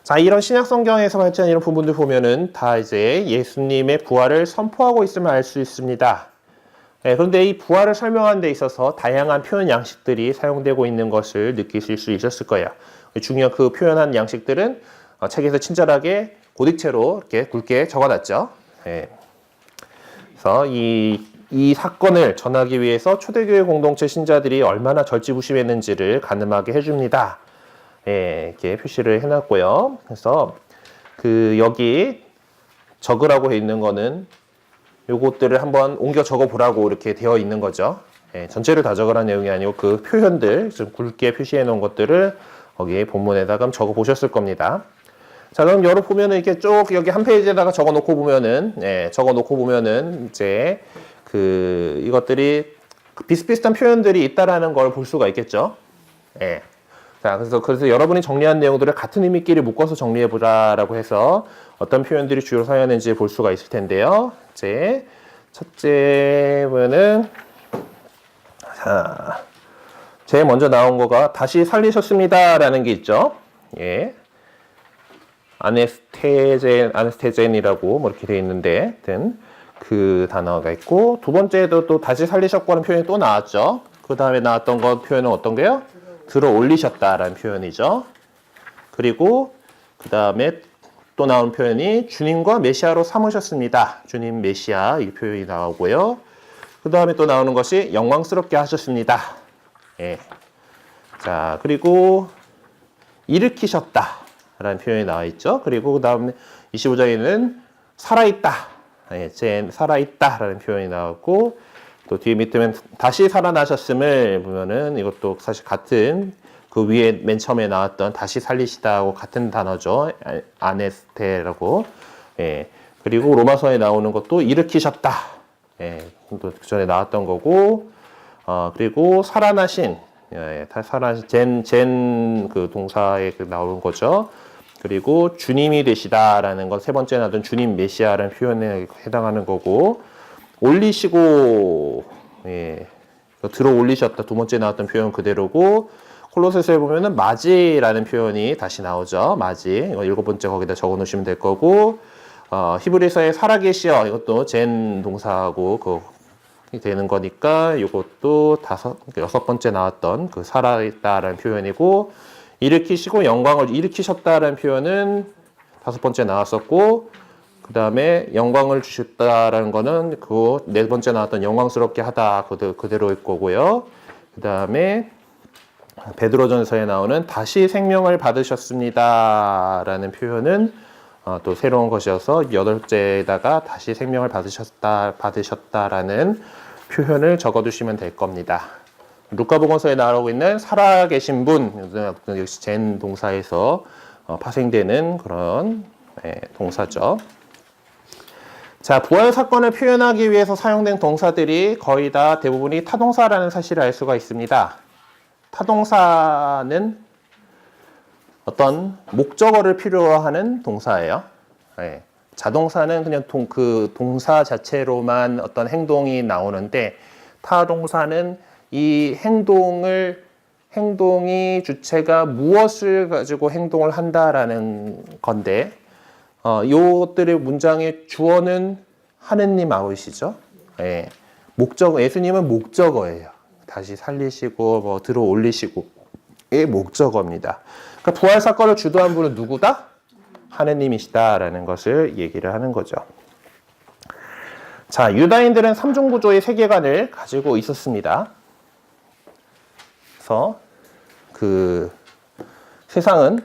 자, 이런 신약 성경에서 발전한 이런 부분들 보면은 다 이제 예수님의 부활을 선포하고 있음을 알 수 있습니다. 네, 그런데 이 부활을 설명하는 데 있어서 다양한 표현 양식들이 사용되고 있는 것을 느끼실 수 있었을 거예요. 중요한 그 표현한 양식들은 책에서 친절하게 고딕체로 이렇게 굵게 적어놨죠. 네. 그래서 이 사건을 전하기 위해서 초대교회 공동체 신자들이 얼마나 절지부심했는지를 가늠하게 해줍니다. 예, 이렇게 표시를 해놨고요. 그래서 여기 적으라고 해 있는 거는 요것들을 한번 옮겨 적어보라고 이렇게 되어 있는 거죠. 예, 전체를 다 적으라는 내용이 아니고 그 표현들 좀 굵게 표시해 놓은 것들을 거기 본문에다가 적어 보셨을 겁니다. 자, 그럼 열어보면은 이렇게 쭉 여기 한 페이지에다가 적어 놓고 보면은, 이제 이것들이 비슷비슷한 표현들이 있다라는 걸 볼 수가 있겠죠. 예. 자, 그래서 여러분이 정리한 내용들을 같은 의미끼리 묶어서 정리해보자라고 해서 어떤 표현들이 주로 사용하는지 볼 수가 있을 텐데요. 이제, 첫째 보면은, 자, 제일 먼저 나온 거가 다시 살리셨습니다라는 게 있죠. 예. 아네스테젠이라고 뭐 이렇게 되어 있는데, 그 단어가 있고, 두 번째도 또 다시 살리셨고 하는 표현이 또 나왔죠. 그 다음에 나왔던 표현은 어떤 거예요? 들어 올리셨다라는 표현이죠. 그리고 그 다음에 또 나온 표현이 주님과 메시아로 삼으셨습니다. 주님 메시아 이 표현이 나오고요. 그 다음에 또 나오는 것이 영광스럽게 하셨습니다. 예. 자, 그리고 일으키셨다라는 표현이 나와 있죠. 그리고 그 다음에 25장에는 살아있다. 예, 살아있다라는 표현이 나왔고, 또 뒤에 밑에는 다시 살아나셨음을 보면은 이것도 사실 같은 그 위에 맨 처음에 나왔던 다시 살리시다하고 같은 단어죠. 아네스테라고. 예. 그리고 로마서에 나오는 것도 일으키셨다. 예. 또 그 전에 나왔던 거고, 그리고 살아나신, 예. 살아나신, 그 동사에 나오는 거죠. 그리고 주님이 되시다라는 건 세 번째 나왔던 주님 메시아라는 표현에 해당하는 거고, 올리시고, 예, 들어 올리셨다 두 번째 나왔던 표현 그대로고, 콜로새서에 보면은 맞이라는 표현이 다시 나오죠. 맞이. 이거 7번째 거기다 적어 놓으시면 될 거고, 히브리서의 살아계시어 이것도 젠 동사하고 되는 거니까 이것도 6번째 나왔던 그 살아있다라는 표현이고, 일으키시고 영광을 일으키셨다라는 표현은 5번째 나왔었고, 그 다음에 영광을 주셨다라는 거는 그 4번째 나왔던 영광스럽게 하다 그대로일 거고요. 그 다음에 베드로전서에 나오는 다시 생명을 받으셨습니다라는 표현은 또 새로운 것이어서 8제에다가 다시 생명을 받으셨다라는 표현을 적어두시면 될 겁니다. 루카복음서에 나오고 있는 살아계신 분, 역시 젠 동사에서 파생되는 그런 동사죠. 자, 부활 사건을 표현하기 위해서 사용된 동사들이 거의 다 대부분이 타동사라는 사실을 알 수가 있습니다. 타동사는 어떤 목적어를 필요로 하는 동사예요. 자동사는 그냥 그 동사 자체로만 어떤 행동이 나오는데, 타동사는 이 행동이 주체가 무엇을 가지고 행동을 한다라는 건데, 요것들의 문장의 주어는 하느님 아우시죠. 예수님은 목적어예요. 다시 살리시고 뭐 들어 올리시고의 목적어입니다. 그러니까 부활 사건을 주도한 분은 누구다? 하느님이시다라는 것을 얘기를 하는 거죠. 자, 유다인들은 삼중구조의 세계관을 가지고 있었습니다. 그래서 그 세상은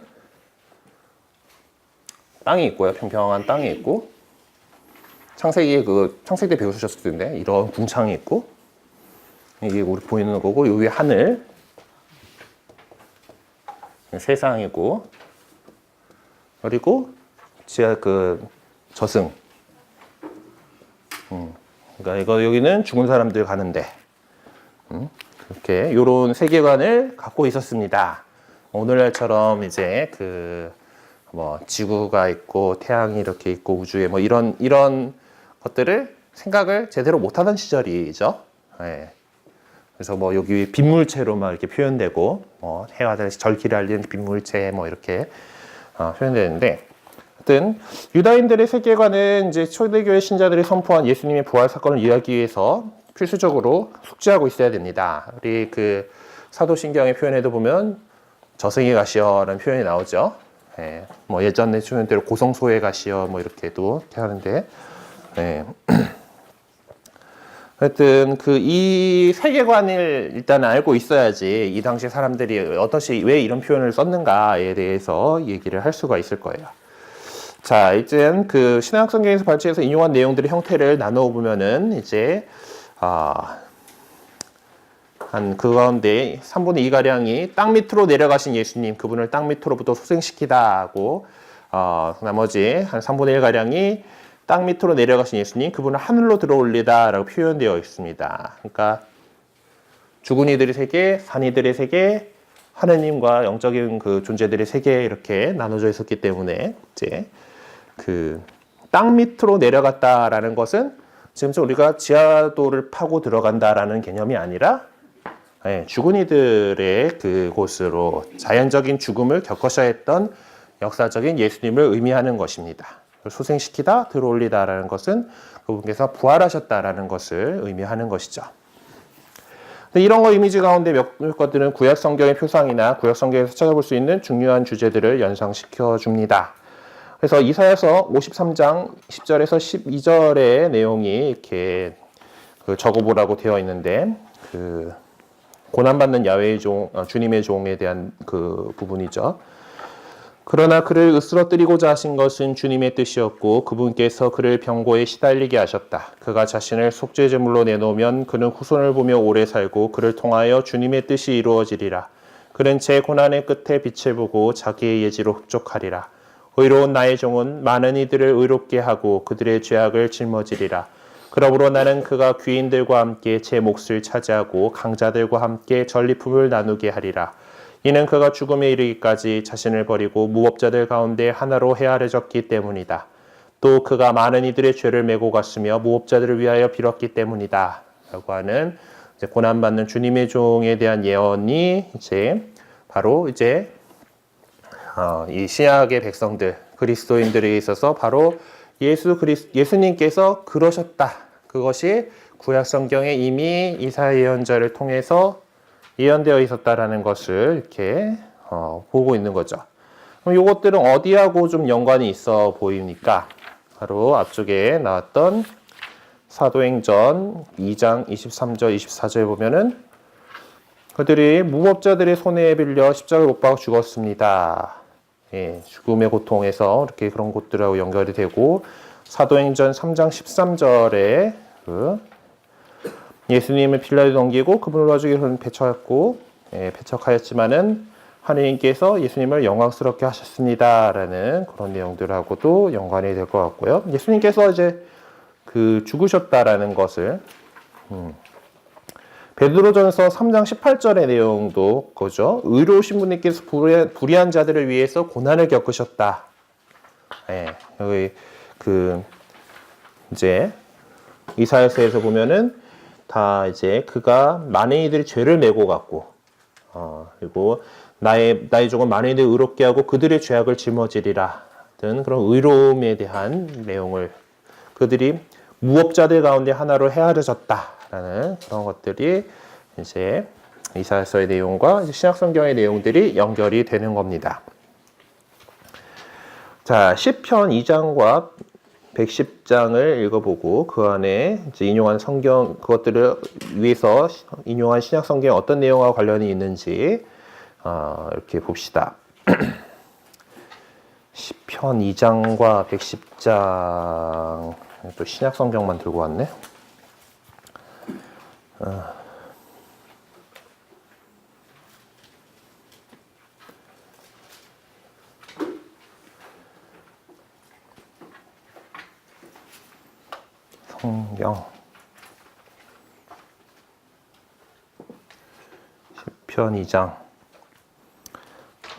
땅이 있고요. 평평한 땅이 있고, 창세기 때 배우셨을 텐데 이런 궁창이 있고, 이게 우리 보이는 거고, 요 위에 하늘, 세상이고, 그리고 지하 저승. 그러니까 여기는 죽은 사람들 가는데, 이렇게 요런 세계관을 갖고 있었습니다. 오늘날처럼 이제 지구가 있고 태양이 이렇게 있고 우주에 뭐 이런 것들을 생각을 제대로 못하던 시절이죠. 그래서 뭐 여기 빗물체로 막 이렇게 표현되고, 해와 달 절기를 알리는 빗물체 뭐 이렇게 표현되는데, 하여튼 유다인들의 세계관은 이제 초대교회 신자들이 선포한 예수님의 부활 사건을 이해하기 위해서 필수적으로 숙지하고 있어야 됩니다. 우리 사도신경의 표현에도 보면 저승에 가시어라는 표현이 나오죠. 뭐 예전에 표현대로 고성소에 가시어 뭐 이렇게도 하는데, 하여튼 이 세계관을 일단 알고 있어야지 이 당시 사람들이 왜 이런 표현을 썼는가에 대해서 얘기를 할 수가 있을 거예요. 자, 이제 신약 성경에서 발췌해서 인용한 내용들의 형태를 나누어 보면은 이제 그 가운데 3분의 2가량이 땅 밑으로 내려가신 예수님, 그분을 땅 밑으로부터 소생시키다 하고, 나머지 한 3분의 1가량이 땅 밑으로 내려가신 예수님, 그분을 하늘로 들어올리다 라고 표현되어 있습니다. 그러니까 죽은 이들의 세계, 산 이들의 세계, 하느님과 영적인 존재들의 세계 이렇게 나눠져 있었기 때문에 이제 땅 밑으로 내려갔다라는 것은 지금 우리가 지하도를 파고 들어간다라는 개념이 아니라, 죽은 이들의 그곳으로 자연적인 죽음을 겪으셔야 했던 역사적인 예수님을 의미하는 것입니다. 소생시키다, 들어올리다라는 것은 그분께서 부활하셨다라는 것을 의미하는 것이죠. 이런 이미지 가운데 몇 것들은 구약 성경의 표상이나 구약 성경에서 찾아볼 수 있는 중요한 주제들을 연상시켜 줍니다. 그래서 이사야서 53장 10절에서 12절의 내용이 이렇게 적어보라고 되어 있는데, 고난받는 야훼의 주님의 종에 대한 부분이죠. 그러나 그를 으스러뜨리고자 하신 것은 주님의 뜻이었고 그분께서 그를 병고에 시달리게 하셨다. 그가 자신을 속죄제물로 내놓으면 그는 후손을 보며 오래 살고 그를 통하여 주님의 뜻이 이루어지리라. 그는 제 고난의 끝에 빛을 보고 자기의 예지로 흡족하리라. 의로운 나의 종은 많은 이들을 의롭게 하고 그들의 죄악을 짊어지리라. 그러므로 나는 그가 귀인들과 함께 제 몫을 차지하고 강자들과 함께 전리품을 나누게 하리라. 이는 그가 죽음에 이르기까지 자신을 버리고 무법자들 가운데 하나로 헤아려졌기 때문이다. 또 그가 많은 이들의 죄를 메고 갔으며 무법자들을 위하여 빌었기 때문이다. 라고 하는 고난받는 주님의 종에 대한 예언이 이제 바로 이제 이 신약의 백성들, 그리스도인들에 있어서 바로 예수님께서 그러셨다. 그것이 구약 성경에 이미 이사야 예언자를 통해서 예언되어 있었다라는 것을 이렇게 보고 있는 거죠. 그럼 이것들은 어디하고 좀 연관이 있어 보입니까? 바로 앞쪽에 나왔던 사도행전 2장 23절, 24절에 보면은 그들이 무법자들의 손에 빌려 십자가에 못 박아 죽었습니다. 예, 죽음의 고통에서 이렇게 그런 것들하고 연결이 되고 사도행전 3장 13절에 예수님을 빌라에 넘기고 그분을 놔주기로 배척하였지만은 하느님께서 예수님을 영광스럽게 하셨습니다라는 그런 내용들하고도 연관이 될 것 같고요. 예수님께서 이제 죽으셨다라는 것을 베드로전서 3장 18절의 내용도 그거죠. 의로우신 분께서 불의한 자들을 위해서 고난을 겪으셨다. 예, 여기 이제 이사야서에서 보면은 다 이제 그가 많은 이들이 죄를 메고 갔고, 그리고 나의 종은 많은 이들을 의롭게 하고 그들의 죄악을 짊어지리라 등 그런 의로움에 대한 내용을 그들이 무법자들 가운데 하나로 헤아려졌다라는 그런 것들이 이제 이사야서의 내용과 신약 성경의 내용들이 연결이 되는 겁니다. 자, 시편 2장과 110장을 읽어보고 그 안에 이제 인용한 성경 그것들을 위해서 인용한 신약 성경에 어떤 내용과 관련이 있는지 이렇게 봅시다. 시편 2장과 110장 또 신약 성경만 들고 왔네. 성경 시편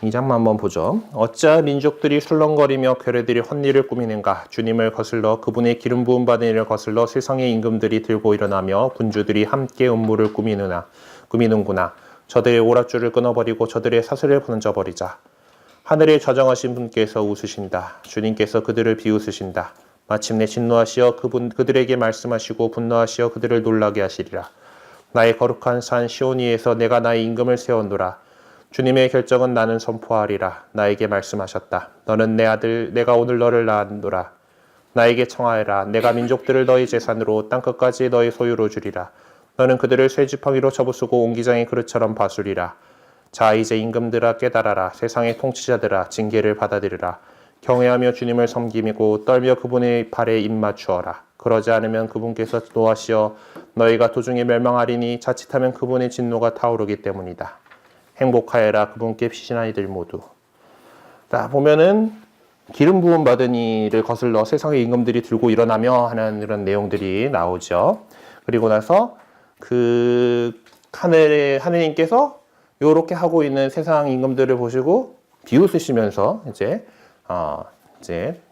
2장만 한번 보죠. 어찌하여 민족들이 술렁거리며 괴뢰들이 헛일을 꾸미는가. 주님을 거슬러 그분의 기름 부음 받은 일을 거슬러 세상의 임금들이 들고 일어나며 군주들이 함께 음모를 꾸미는구나. 저들의 오랏줄을 끊어버리고 저들의 사슬을 번져버리자. 하늘에 좌정하신 분께서 웃으신다. 주님께서 그들을 비웃으신다. 마침내 진노하시어 그들에게 말씀하시고 분노하시어 그들을 놀라게 하시리라. 나의 거룩한 산 시온이에서 내가 나의 임금을 세웠노라. 주님의 결정은 나는 선포하리라. 나에게 말씀하셨다. 너는 내 아들, 내가 오늘 너를 낳았노라. 나에게 청하여라. 내가 민족들을 너희 재산으로 땅끝까지 너희 소유로 주리라. 너는 그들을 쇠지팡이로 접으수고 옹기장의 그릇처럼 봐수리라. 자, 이제 임금들아 깨달아라. 세상의 통치자들아 징계를 받아들이라. 경외하며 주님을 섬기고 떨며 그분의 발에 입맞추어라. 그러지 않으면 그분께서 노하시어 너희가 도중에 멸망하리니 자칫하면 그분의 진노가 타오르기 때문이다. 행복하여라. 그분께 피신한 이들 모두. 자, 보면은 기름 부음 받은 이를 거슬러 세상의 임금들이 들고 일어나며 하는 이런 내용들이 나오죠. 그리고 나서 하느님께서 이렇게 하고 있는 세상 임금들을 보시고 비웃으시면서 이제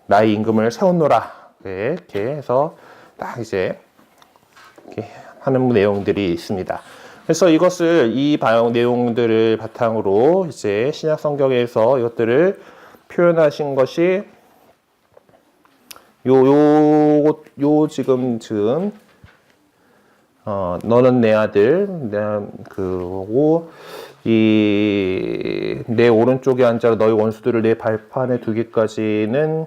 나의 임금을 세웠노라. 이렇게 해서 딱 이제 이렇게 하는 내용들이 있습니다. 그래서 이 내용들을 바탕으로 이제 신약 성경에서 이것들을 표현하신 것이 지금 너는 내 아들, 내 오른쪽에 앉아 너희 원수들을 내 발판에 두기까지는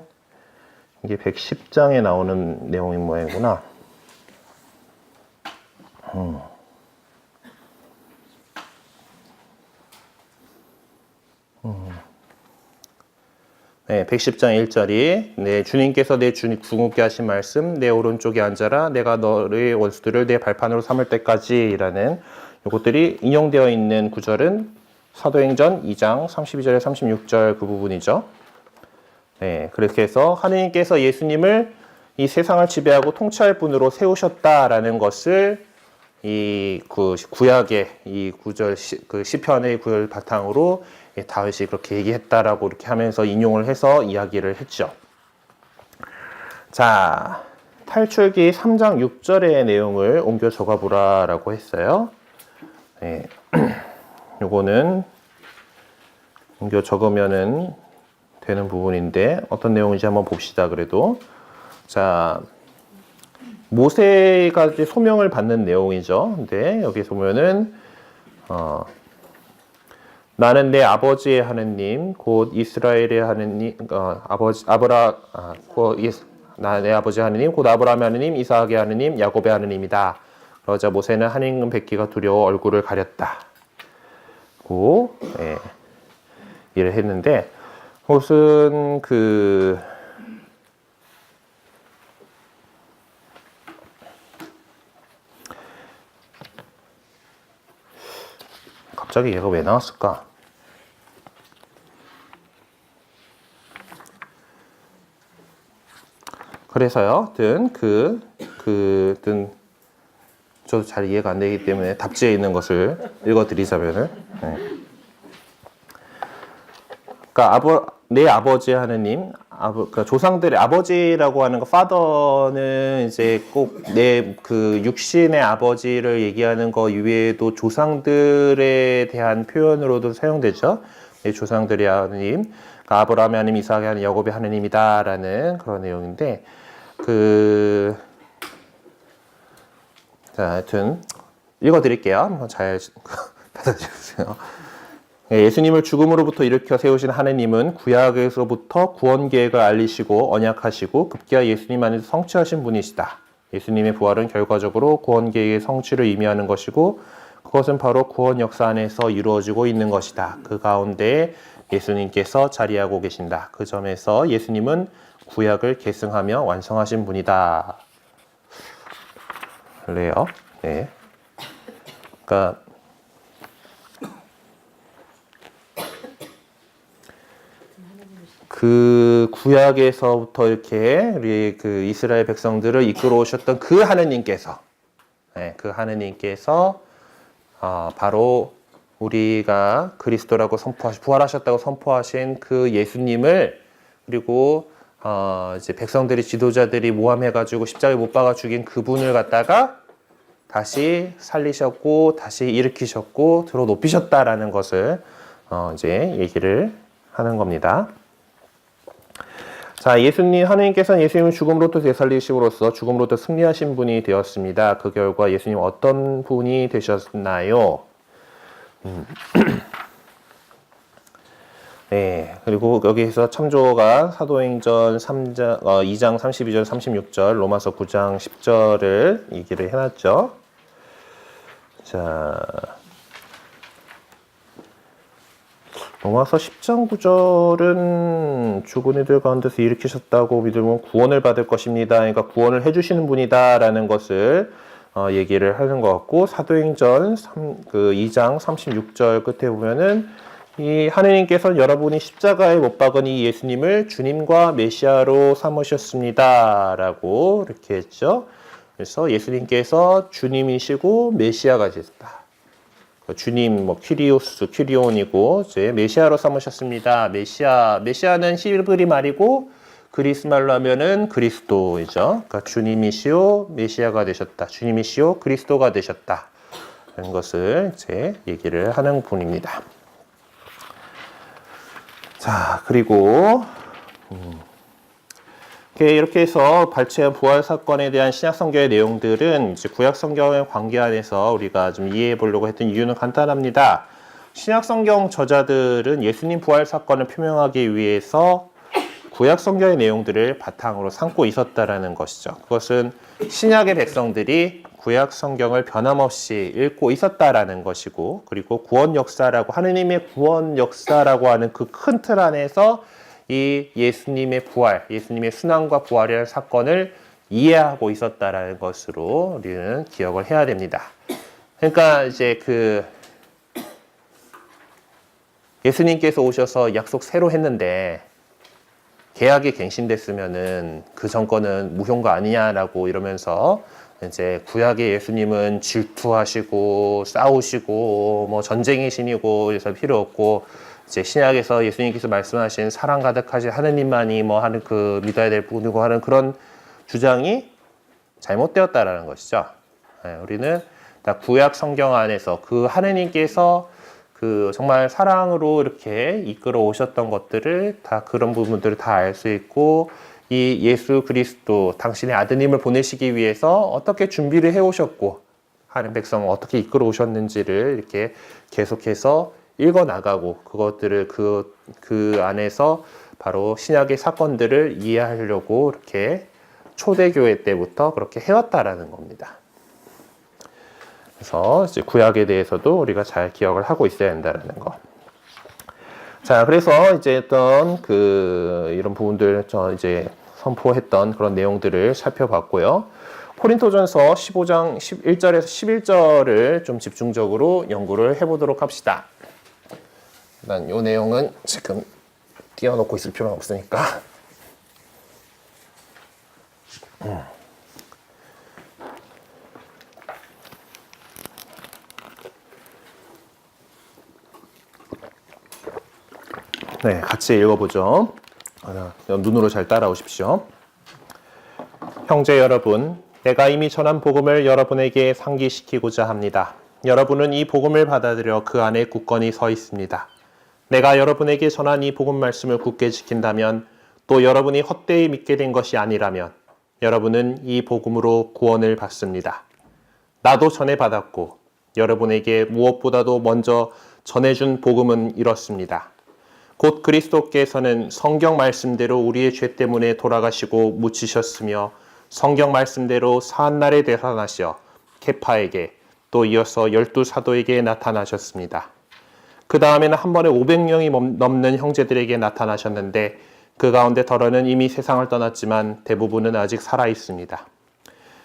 이게 110장에 나오는 내용인 모양이구나. 네, 110장 1절이 주님께서 내 궁극게 하신 말씀 내 오른쪽에 앉아라 내가 너의 원수들을 내 발판으로 삼을 때까지 라는 이것들이 인용되어 있는 구절은 사도행전 2장 32절에 36절 그 부분이죠. 네, 그렇게 해서 하느님께서 예수님을 이 세상을 지배하고 통치할 분으로 세우셨다라는 것을 구약의 이 구절 시편의 구절 바탕으로 다윗이 그렇게 얘기했다라고 이렇게 하면서 인용을 해서 이야기를 했죠. 자, 탈출기 3장 6절의 내용을 옮겨 적어보라라고 했어요. 네, 요거는 옮겨 적으면은 되는 부분인데 어떤 내용인지 한번 봅시다. 그래도 자, 모세가 이제 소명을 받는 내용이죠. 근데 여기 보면은 나는 내 아버지의 하느님 곧 이스라엘의 하느님 내 아버지 하느님 곧 아브라함의 하느님 이삭의 하느님 야곱의 하느님이다. 그러자 모세는 하느님 뵙기가 두려워 얼굴을 가렸다. 고 일을 했는데 그것은 갑자기 얘가 왜 나왔을까? 그래서요, 저도 잘 이해가 안 되기 때문에 답지에 있는 것을 읽어드리자면은, 그러니까 내 아버지 하느님, 그러니까 조상들의 아버지라고 하는 거, father는 이제 꼭 내 육신의 아버지를 얘기하는 거 이외에도 조상들에 대한 표현으로도 사용되죠. 내 조상들의 하느님, 그러니까 아브라함의 하느님, 이삭의 하느님, 야곱의 하느님이다라는 그런 내용인데, 자, 하여튼 읽어드릴게요. 한번 잘 받아주세요. 예수님을 죽음으로부터 일으켜 세우신 하느님은 구약에서부터 구원 계획을 알리시고 언약하시고 급기야 예수님 안에서 성취하신 분이시다. 예수님의 부활은 결과적으로 구원 계획의 성취를 의미하는 것이고 그것은 바로 구원 역사 안에서 이루어지고 있는 것이다. 그 가운데 예수님께서 자리하고 계신다. 그 점에서 예수님은 구약을 계승하며 완성하신 분이다. 그래요. 네. 그러니까 그 구약에서부터 이렇게 우리 이스라엘 백성들을 이끌어 오셨던 그 하느님께서, 그 하느님께서 바로 우리가 그리스도라고 부활하셨다고 선포하신 그 예수님을 그리고 이제 백성들이 지도자들이 모함해가지고 십자가에 못 박아 죽인 그분을 갖다가 다시 살리셨고 다시 일으키셨고 들어 높이셨다라는 것을 이제 얘기를 하는 겁니다. 자, 하느님께서는 예수님을 죽음으로부터 되살리심으로써 죽음으로부터 승리하신 분이 되었습니다. 그 결과 예수님 어떤 분이 되셨나요? 네, 그리고 여기서 참조가 사도행전 2장 32절 36절 로마서 9장 10절을 얘기를 해놨죠. 자, 로마서 10장 9절은 죽은 이들 가운데서 일으키셨다고 믿으면 구원을 받을 것입니다. 그러니까 구원을 해주시는 분이다 라는 것을 얘기를 하는 것 같고, 사도행전 2장 36절 끝에 보면은 이 하느님께서는 여러분이 십자가에 못 박은 이 예수님을 주님과 메시아로 삼으셨습니다 라고 이렇게 했죠. 그래서 예수님께서 주님이시고 메시아가 되셨다. 주님, 퀴리온이고, 이제 메시아로 삼으셨습니다. 메시아는 히브리 말이고, 그리스 말로 하면은 그리스도이죠. 그러니까 주님이시오, 메시아가 되셨다. 주님이시오, 그리스도가 되셨다. 라는 것을 이제 얘기를 하는 분입니다. 자, 그리고, 이렇게 해서 발췌한 부활 사건에 대한 신약 성경의 내용들은 이제 구약 성경의 관계 안에서 우리가 좀 이해해 보려고 했던 이유는 간단합니다. 신약 성경 저자들은 예수님 부활 사건을 표명하기 위해서 구약 성경의 내용들을 바탕으로 삼고 있었다라는 것이죠. 그것은 신약의 백성들이 구약 성경을 변함없이 읽고 있었다라는 것이고, 그리고 구원 역사라고 하느님의 구원 역사라고 하는 그 큰 틀 안에서 이 예수님의 부활, 예수님의 순환과 부활이라는 사건을 이해하고 있었다라는 것으로 우리는 기억을 해야 됩니다. 그러니까 이제 예수님께서 오셔서 약속 새로 했는데 계약이 갱신됐으면은 그 정권은 무효가 아니냐라고 이러면서 이제 구약의 예수님은 질투하시고 싸우시고 뭐 전쟁의 신이고 그래서 필요 없고, 이제 신약에서 예수님께서 말씀하신 사랑 가득하신 하느님만이 하는 믿어야 될 분이고 하는 그런 주장이 잘못되었다라는 것이죠. 우리는 다 구약 성경 안에서 그 하느님께서 그 정말 사랑으로 이렇게 이끌어 오셨던 것들을 다 그런 부분들을 다 알 수 있고 이 예수 그리스도 당신의 아드님을 보내시기 위해서 어떻게 준비를 해 오셨고 하나님 백성을 어떻게 이끌어 오셨는지를 이렇게 계속해서 읽어 나가고 그것들을 그 안에서 바로 신약의 사건들을 이해하려고 이렇게 초대교회 때부터 그렇게 해왔다라는 겁니다. 그래서 이제 구약에 대해서도 우리가 잘 기억을 하고 있어야 한다는 거. 자, 그래서 이제 어떤 이런 부분들 이제 선포했던 그런 내용들을 살펴봤고요. 코린토전서 15장 11절에서 11절을 좀 집중적으로 연구를 해보도록 합시다. 일단 이 내용은 지금 띄워놓고 있을 필요는 없으니까. 네, 같이 읽어보죠. 눈으로 잘 따라오십시오. 형제 여러분, 내가 이미 전한 복음을 여러분에게 상기시키고자 합니다. 여러분은 이 복음을 받아들여 그 안에 굳건히 서 있습니다. 내가 여러분에게 전한 이 복음 말씀을 굳게 지킨다면 또 여러분이 헛되이 믿게 된 것이 아니라면 여러분은 이 복음으로 구원을 받습니다. 나도 전해받았고 여러분에게 무엇보다도 먼저 전해준 복음은 이렇습니다. 곧 그리스도께서는 성경 말씀대로 우리의 죄 때문에 돌아가시고 묻히셨으며 성경 말씀대로 사한날에 되살아나셔 케파에게 또 이어서 12사도에게 나타나셨습니다. 그 다음에는 한 번에 500명이 넘는 형제들에게 나타나셨는데 그 가운데 덜어는 이미 세상을 떠났지만 대부분은 아직 살아있습니다.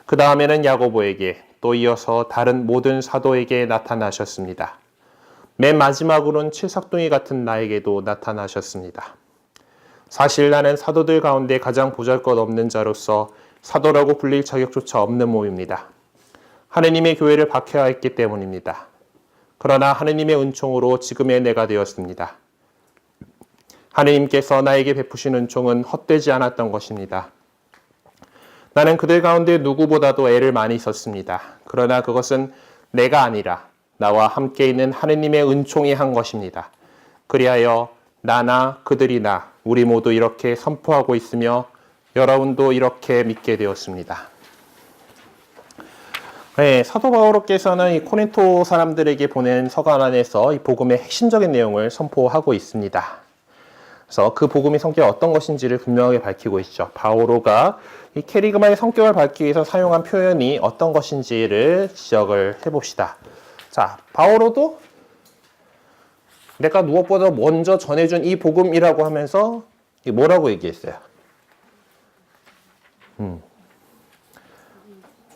그 다음에는 야고보에게 또 이어서 다른 모든 사도에게 나타나셨습니다. 맨 마지막으로는 칠삭둥이 같은 나에게도 나타나셨습니다. 사실 나는 사도들 가운데 가장 보잘것없는 자로서 사도라고 불릴 자격조차 없는 몸입니다. 하느님의 교회를 박해하였기 때문입니다. 그러나 하느님의 은총으로 지금의 내가 되었습니다. 하느님께서 나에게 베푸신 은총은 헛되지 않았던 것입니다. 나는 그들 가운데 누구보다도 애를 많이 썼습니다. 그러나 그것은 내가 아니라 나와 함께 있는 하느님의 은총이 한 것입니다. 그리하여 나나 그들이나 우리 모두 이렇게 선포하고 있으며 여러분도 이렇게 믿게 되었습니다. 네, 사도 바오로께서는 이 코린토 사람들에게 보낸 서간 안에서 이 복음의 핵심적인 내용을 선포하고 있습니다. 그래서 그 복음의 성격이 어떤 것인지를 분명하게 밝히고 있죠. 바오로가 이 캐리그마의 성격을 밝히기 위해서 사용한 표현이 어떤 것인지를 지적을 해봅시다. 자, 바오로도 내가 무엇보다 먼저 전해준 이 복음이라고 하면서 뭐라고 얘기했어요?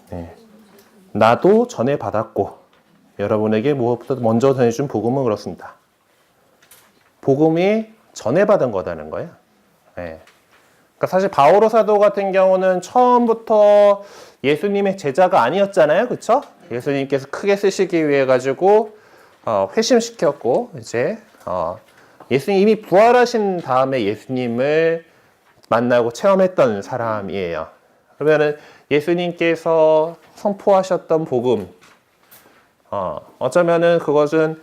네. 나도 전해받았고 여러분에게 무엇보다 먼저 전해준 복음은 그렇습니다. 복음이 전해받은 거다는 거예요. 네. 그러니까 사실 바오로 사도 같은 경우는 처음부터 예수님의 제자가 아니었잖아요, 그렇죠? 예수님께서 크게 쓰시기 위해 가지고 회심시켰고 이제 예수님 이미 부활하신 다음에 예수님을 만나고 체험했던 사람이에요. 그러면은 예수님께서 선포하셨던 복음, 어쩌면은 그것은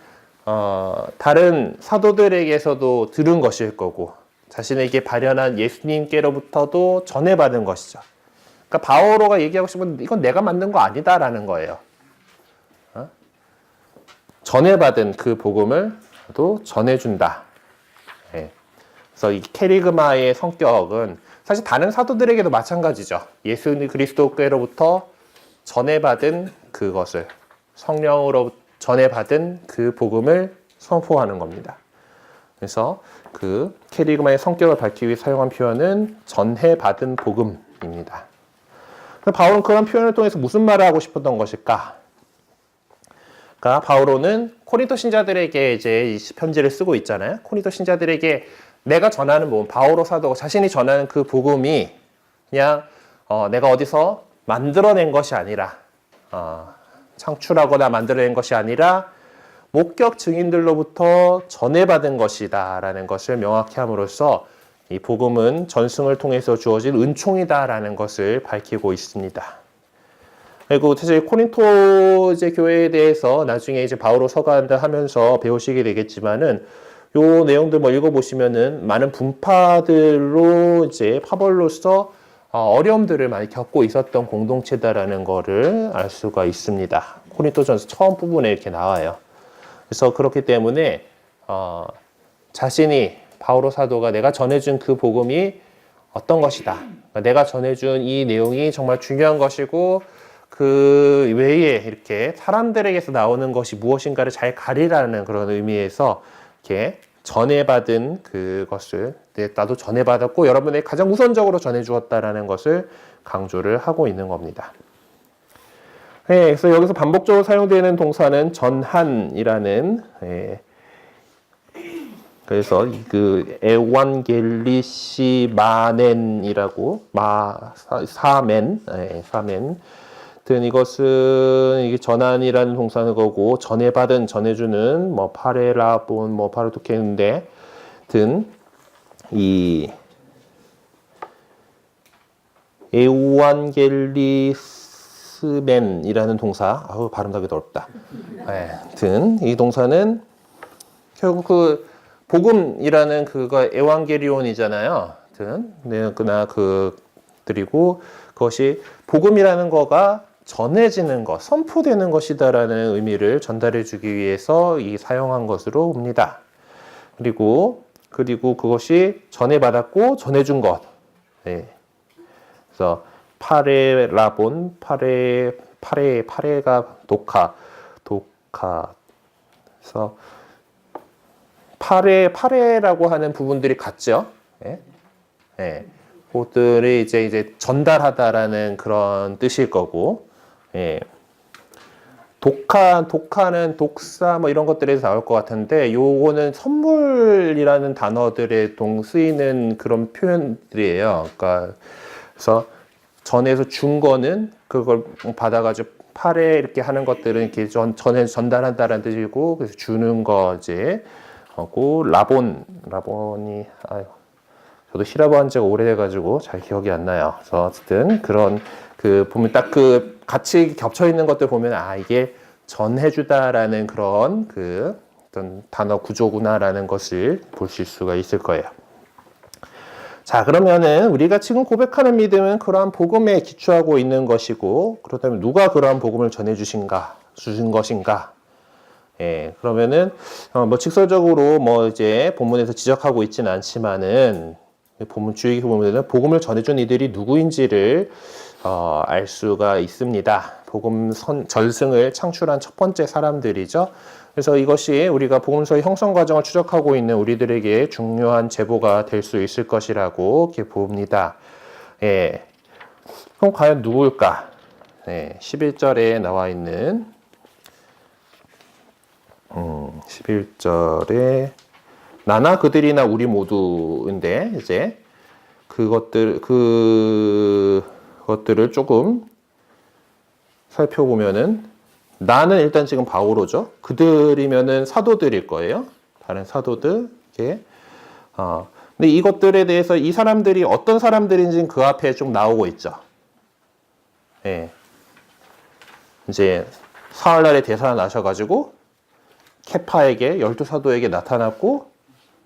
다른 사도들에게서도 들은 것일 거고 자신에게 발현한 예수님께로부터도 전해받은 것이죠. 그러니까 바오로가 얘기하고 싶은 이건 내가 만든 거 아니다라는 거예요. 전해받은 그 복음을 또 전해준다. 네. 그래서 이 캐리그마의 성격은 사실 다른 사도들에게도 마찬가지죠. 예수 그리스도께로부터 전해받은 그것을 성령으로 전해받은 그 복음을 선포하는 겁니다. 그래서 그 캐리그마의 성격을 밝히기 위해 사용한 표현은 전해받은 복음입니다. 바울은 그런 표현을 통해서 무슨 말을 하고 싶었던 것일까? 그러니까 바울은 코린토 신자들에게 이제 이 편지를 쓰고 있잖아요. 코린토 신자들에게 내가 전하는 복음, 바오로 사도가 자신이 전하는 그 복음이 그냥 내가 어디서 만들어낸 것이 아니라 창출하거나 만들어낸 것이 아니라 목격 증인들로부터 전해받은 것이다라는 것을 명확히 함으로써 이 복음은 전승을 통해서 주어진 은총이다라는 것을 밝히고 있습니다. 그리고 사실 코린토 이제 교회에 대해서 나중에 이제 바오로 서간다 하면서 배우시게 되겠지만은 요 내용들 뭐 읽어보시면은 많은 분파들로 이제 파벌로서 어려움들을 많이 겪고 있었던 공동체다라는 거를 알 수가 있습니다. 코린토전서 처음 부분에 이렇게 나와요. 그래서 그렇기 때문에 자신이 바오로 사도가 내가 전해준 그 복음이 어떤 것이다. 그러니까 내가 전해준 이 내용이 정말 중요한 것이고 그 외에 이렇게 사람들에게서 나오는 것이 무엇인가를 잘 가리라는 그런 의미에서 이렇게 전해받은 그것을 나도 전해받았고 여러분에게 가장 우선적으로 전해주었다라는 것을 강조를 하고 있는 겁니다. 네, 그래서 여기서 반복적으로 사용되는 동사는 전한이라는 그래서 그 에완겔리시마넨이라고 사멘 든 이것은 이게 전한이라는 동사는 거고 전해받은 전해주는 뭐 파레라본 뭐 파르토케인데 든 이 에완겔리스멘이라는 동사 발음하기도 어렵다. 든 이 동사는 결국 그 복음이라는 그거 에완게리온이잖아요. 그나 그들이고 그것이 복음이라는 거가 전해지는 것, 선포되는 것이다라는 의미를 전달해 주기 위해서 이 사용한 것으로 봅니다. 그리고 그것이 전해받았고 전해준 것. 네. 그래서 파레라본, 파레가 독하. 그래서 파레라고 하는 부분들이 같죠. 예. 예. 그것들이 이제 전달하다라는 그런 뜻일 거고, 예. 독하는 독사 뭐 이런 것들에서 나올 것 같은데, 요거는 선물이라는 단어들에 쓰이는 그런 표현들이에요. 그러니까 그래서 전에서 준 거는 그걸 받아가지고 팔에 이렇게 하는 것들은 이렇게 전달한다라는 뜻이고, 그래서 주는 거지. 하고 라본이 저도 히라보 한 지가 오래돼가지고 잘 기억이 안 나요. 그래서 어쨌든 그런 보면 딱 그 같이 겹쳐 있는 것들 보면 이게 전해주다라는 그런 어떤 단어 구조구나라는 것을 보실 수가 있을 거예요. 자, 그러면은 우리가 지금 고백하는 믿음은 그러한 복음에 기초하고 있는 것이고, 그렇다면 누가 그러한 복음을 주신 것인가? 예, 그러면은 뭐 직설적으로 뭐 이제 본문에서 지적하고 있지는 않지만은 본문 주의 보면은 복음을 전해준 이들이 누구인지를 알 수가 있습니다. 복음 절승을 창출한 첫 번째 사람들이죠. 그래서 이것이 우리가 복음서의 형성 과정을 추적하고 있는 우리들에게 중요한 제보가 될 수 있을 것이라고 이렇게 봅니다. 예, 그럼 과연 누구일까? 네, 11절에 나와 있는 11절에 나나 그들이나 우리 모두인데 이제 그것들을 조금 살펴보면은 나는 일단 지금 바오로죠. 그들이면은 사도들일 거예요. 다른 사도들 이렇게. 근데 이것들에 대해서 이 사람들이 어떤 사람들인지는 그 앞에 좀 나오고 있죠. 예. 이제 사흘날에 대사가 나셔가지고 케파에게 12사도에게 나타났고,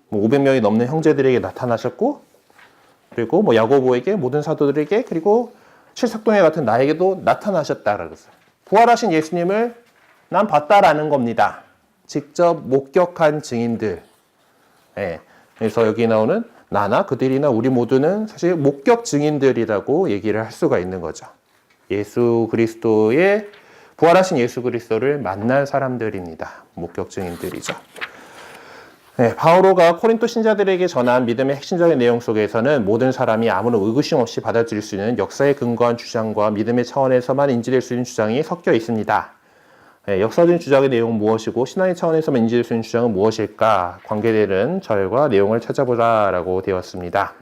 뭐 500명이 넘는 형제들에게 나타나셨고, 그리고 뭐 야고보에게 모든 사도들에게 그리고 칠삭동에 같은 나에게도 나타나셨다라고 했어요. 부활하신 예수님을 난 봤다라는 겁니다. 직접 목격한 증인들. 예. 그래서 여기 나오는 나나 그들이나 우리 모두는 사실 목격 증인들이라고 얘기를 할 수가 있는 거죠. 예수 그리스도의 부활하신 예수 그리스도를 만난 사람들입니다. 목격 증인들이죠. 네, 바오로가 코린토 신자들에게 전한 믿음의 핵심적인 내용 속에서는 모든 사람이 아무런 의구심 없이 받아들일 수 있는 역사에 근거한 주장과 믿음의 차원에서만 인지될 수 있는 주장이 섞여 있습니다. 네, 역사적인 주장의 내용은 무엇이고 신앙의 차원에서만 인지될 수 있는 주장은 무엇일까? 관계되는 절과 내용을 찾아보자라고 되었습니다.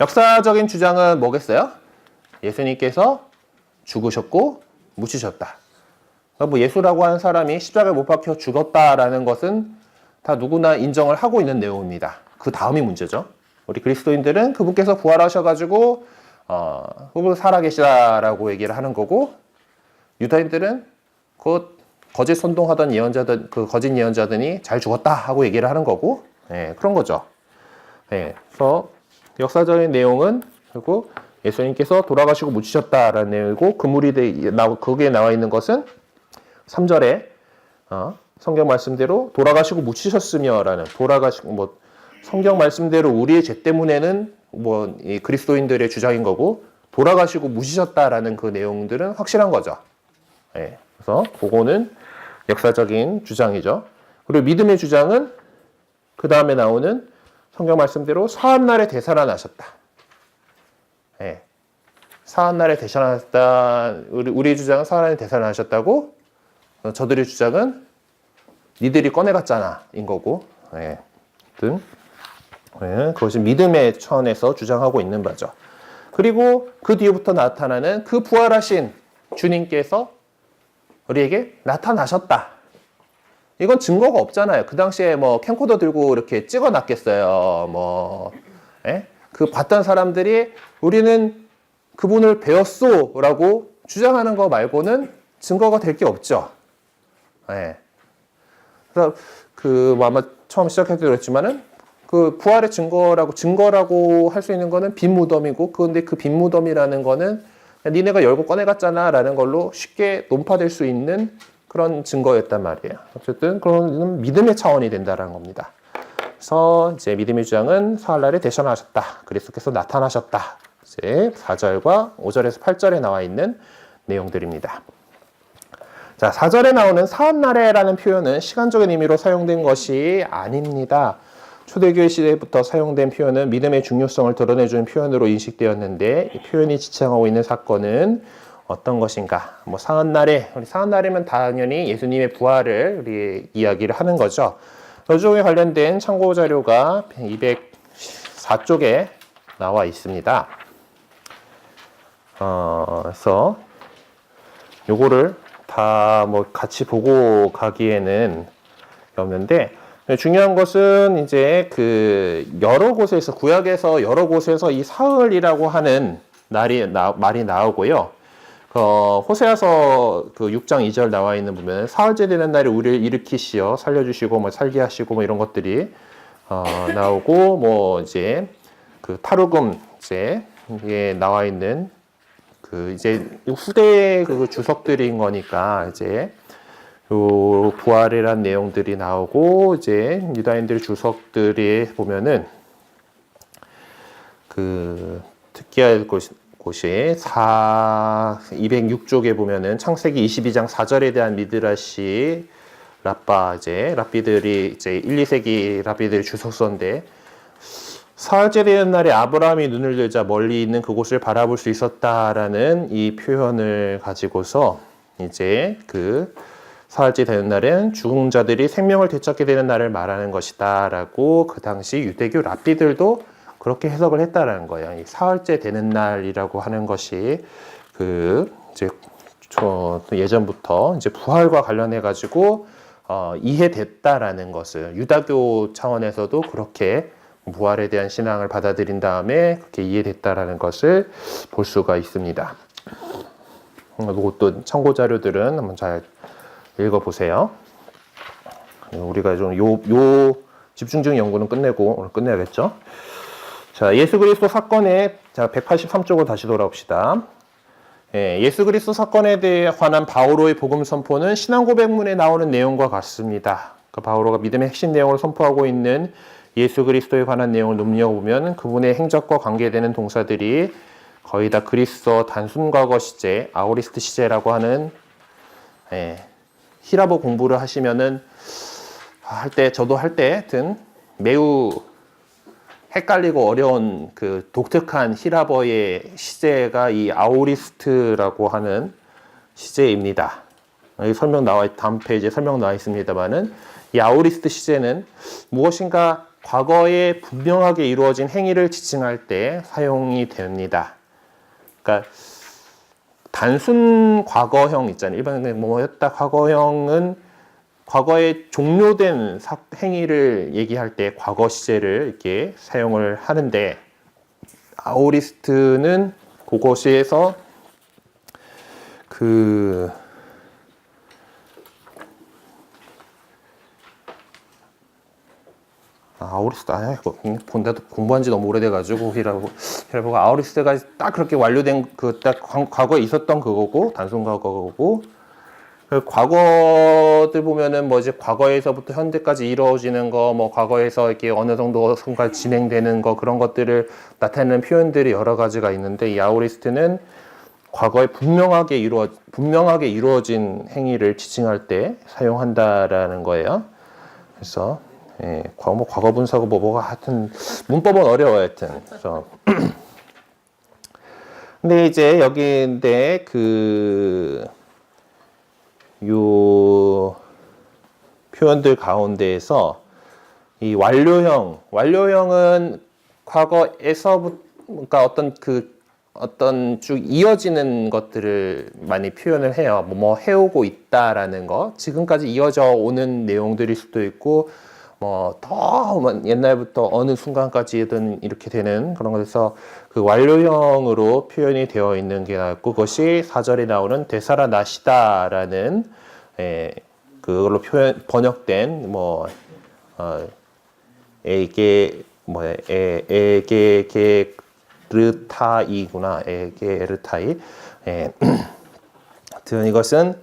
역사적인 주장은 뭐겠어요? 예수님께서 죽으셨고 묻히셨다. 뭐 예수라고 하는 사람이 십자가에 못 박혀 죽었다라는 것은 다 누구나 인정을 하고 있는 내용입니다. 그 다음이 문제죠. 우리 그리스도인들은 그분께서 부활하셔가지고 그분 살아계시다라고 얘기를 하는 거고, 유다인들은 그 거짓 선동하던 예언자들, 그 거짓 예언자들이 잘 죽었다 하고 얘기를 하는 거고, 예, 그런 거죠. 예, 그래서 역사적인 내용은 그리고 예수님께서 돌아가시고 묻히셨다라는 내용이고, 거기에 나와 있는 것은 3절에 성경 말씀대로 돌아가시고 묻히셨으며라는, 성경 말씀대로 우리의 죄 때문에는 이 그리스도인들의 주장인 거고, 돌아가시고 묻히셨다라는 그 내용들은 확실한 거죠. 예, 그래서 그거는 역사적인 주장이죠. 그리고 믿음의 주장은 그 다음에 나오는 성경 말씀대로 사한날에 되살아나셨다. 예, 사한날에 되살아나셨다. 우리의 주장은 사한날에 되살아나셨다고, 저들의 주장은 니들이 꺼내갔잖아 인 거고, 예, 그것이 믿음의 차원에서 주장하고 있는 바죠. 그리고 그 뒤부터 나타나는 그 부활하신 주님께서 우리에게 나타나셨다. 이건 증거가 없잖아요. 그 당시에 캠코더 들고 이렇게 찍어놨겠어요. 그 봤던 사람들이 우리는 그분을 배웠소라고 주장하는 거 말고는 증거가 될 게 없죠. 예. 그래서 아마 처음 시작할 때 그랬지만은 그 부활의 증거라고 할 수 있는 거는 빈 무덤이고, 근데 그 빈 무덤이라는 거는 니네가 열고 꺼내갔잖아 라는 걸로 쉽게 논파될 수 있는 그런 증거였단 말이에요. 어쨌든 그런 믿음의 차원이 된다는 겁니다. 그래서 이제 믿음의 주장은 사흘날에 되살아나셨다. 그리스도께서 나타나셨다. 이제 4절과 5절에서 8절에 나와 있는 내용들입니다. 자, 4절에 나오는 사흘날에라는 표현은 시간적인 의미로 사용된 것이 아닙니다. 초대교회 시대부터 사용된 표현은 믿음의 중요성을 드러내주는 표현으로 인식되었는데, 이 표현이 지칭하고 있는 사건은 어떤 것인가? 사흔날이면 당연히 예수님의 부활을 우리 이야기를 하는 거죠. 여종에 관련된 참고 자료가 204쪽에 나와 있습니다. 그래서 요거를 다 같이 보고 가기에는 없는데, 중요한 것은 이제 여러 곳에서, 구약에서 여러 곳에서 이 사흘이라고 하는 말이 나오고요. 호세아서 6장 2절 나와 있는 보면 사흘째 되는 날에 우리를 일으키시어 살려주시고 살게 하시고 이런 것들이 나오고, 이제 타르금 이제 나와 있는 이제 후대 주석들인 거니까 이제 부활이란 내용들이 나오고, 이제 유다인들의 주석들이 보면은 특이할 곳이 206쪽에 보면은 창세기 22장 4절에 대한 미드라시 랍비들이 이제 1, 2세기 랍비들의 주석서인데, 사흘째 되는 날에 아브라함이 눈을 들자 멀리 있는 그곳을 바라볼 수 있었다라는 이 표현을 가지고서 이제 사흘째 되는 날은 죽은 자들이 생명을 되찾게 되는 날을 말하는 것이다 라고 그 당시 유대교 랍비들도 그렇게 해석을 했다라는 거예요. 이 사흘째 되는 날이라고 하는 것이 이제 예전부터 이제 부활과 관련해 가지고 이해됐다라는 것을, 유다교 차원에서도 그렇게 부활에 대한 신앙을 받아들인 다음에 그렇게 이해됐다라는 것을 볼 수가 있습니다. 이것도 참고 자료들은 한번 잘 읽어보세요. 우리가 좀 집중적인 연구는 끝내고 오늘 끝내야겠죠. 자, 예수 그리스도 사건에 183쪽으로 다시 돌아옵시다. 예수 그리스도 사건에 대해 관한 바오로의 복음 선포는 신앙 고백문에 나오는 내용과 같습니다. 바오로가 믿음의 핵심 내용을 선포하고 있는 예수 그리스도에 관한 내용을 눈여보면 그분의 행적과 관계되는 동사들이 거의 다 그리스도 단순 과거 시제, 아오리스트 시제라고 하는, 히라보 공부를 하시면은 저도 할 때 하여튼 매우 헷갈리고 어려운 독특한 히라버의 시제가 이 아오리스트라고 하는 시제입니다. 여기 다음 페이지에 설명 나와 있습니다만은, 이 아오리스트 시제는 무엇인가 과거에 분명하게 이루어진 행위를 지칭할 때 사용이 됩니다. 그러니까 단순 과거형 있잖아요. 일반적으로 뭐였다 과거형은 과거에 종료된 행위를 얘기할 때 과거 시제를 이렇게 사용을 하는데, 아오리스트는 그것에서 그 아우리스트 이거 본데도 공부한 지 너무 오래돼가지고 히라보가 아우리스트가 딱 그렇게 완료된 그 딱 과거에 있었던 그거고 단순 과거고 그 과거들 보면은 뭐 이제 과거에서부터 현재까지 이루어지는 거 뭐 과거에서 이렇게 어느 정도 순간 진행되는 거 그런 것들을 나타내는 표현들이 여러 가지가 있는데 이 아우리스트는 과거에 분명하게 이루어진 행위를 지칭할 때 사용한다라는 거예요. 그래서 과거 분사고 뭐가 하여튼 문법은 어려워요. 하여튼 그래서 근데 이제 여기인데 요 표현들 가운데에서 이 완료형은 과거에서부터 그러니까 어떤 쭉 이어지는 것들을 많이 표현을 해요. 뭐 해오고 있다라는 거, 지금까지 이어져 오는 내용들일 수도 있고, 뭐 더 옛날부터 어느 순간까지든 이렇게 되는 그런 것에서 그 완료형으로 표현이 되어 있는 게 나왔고, 그것이 4절에 나오는 되살아나시다라는 그걸로 번역된 에게르타이구나. 에게르타이. 하여튼 이것은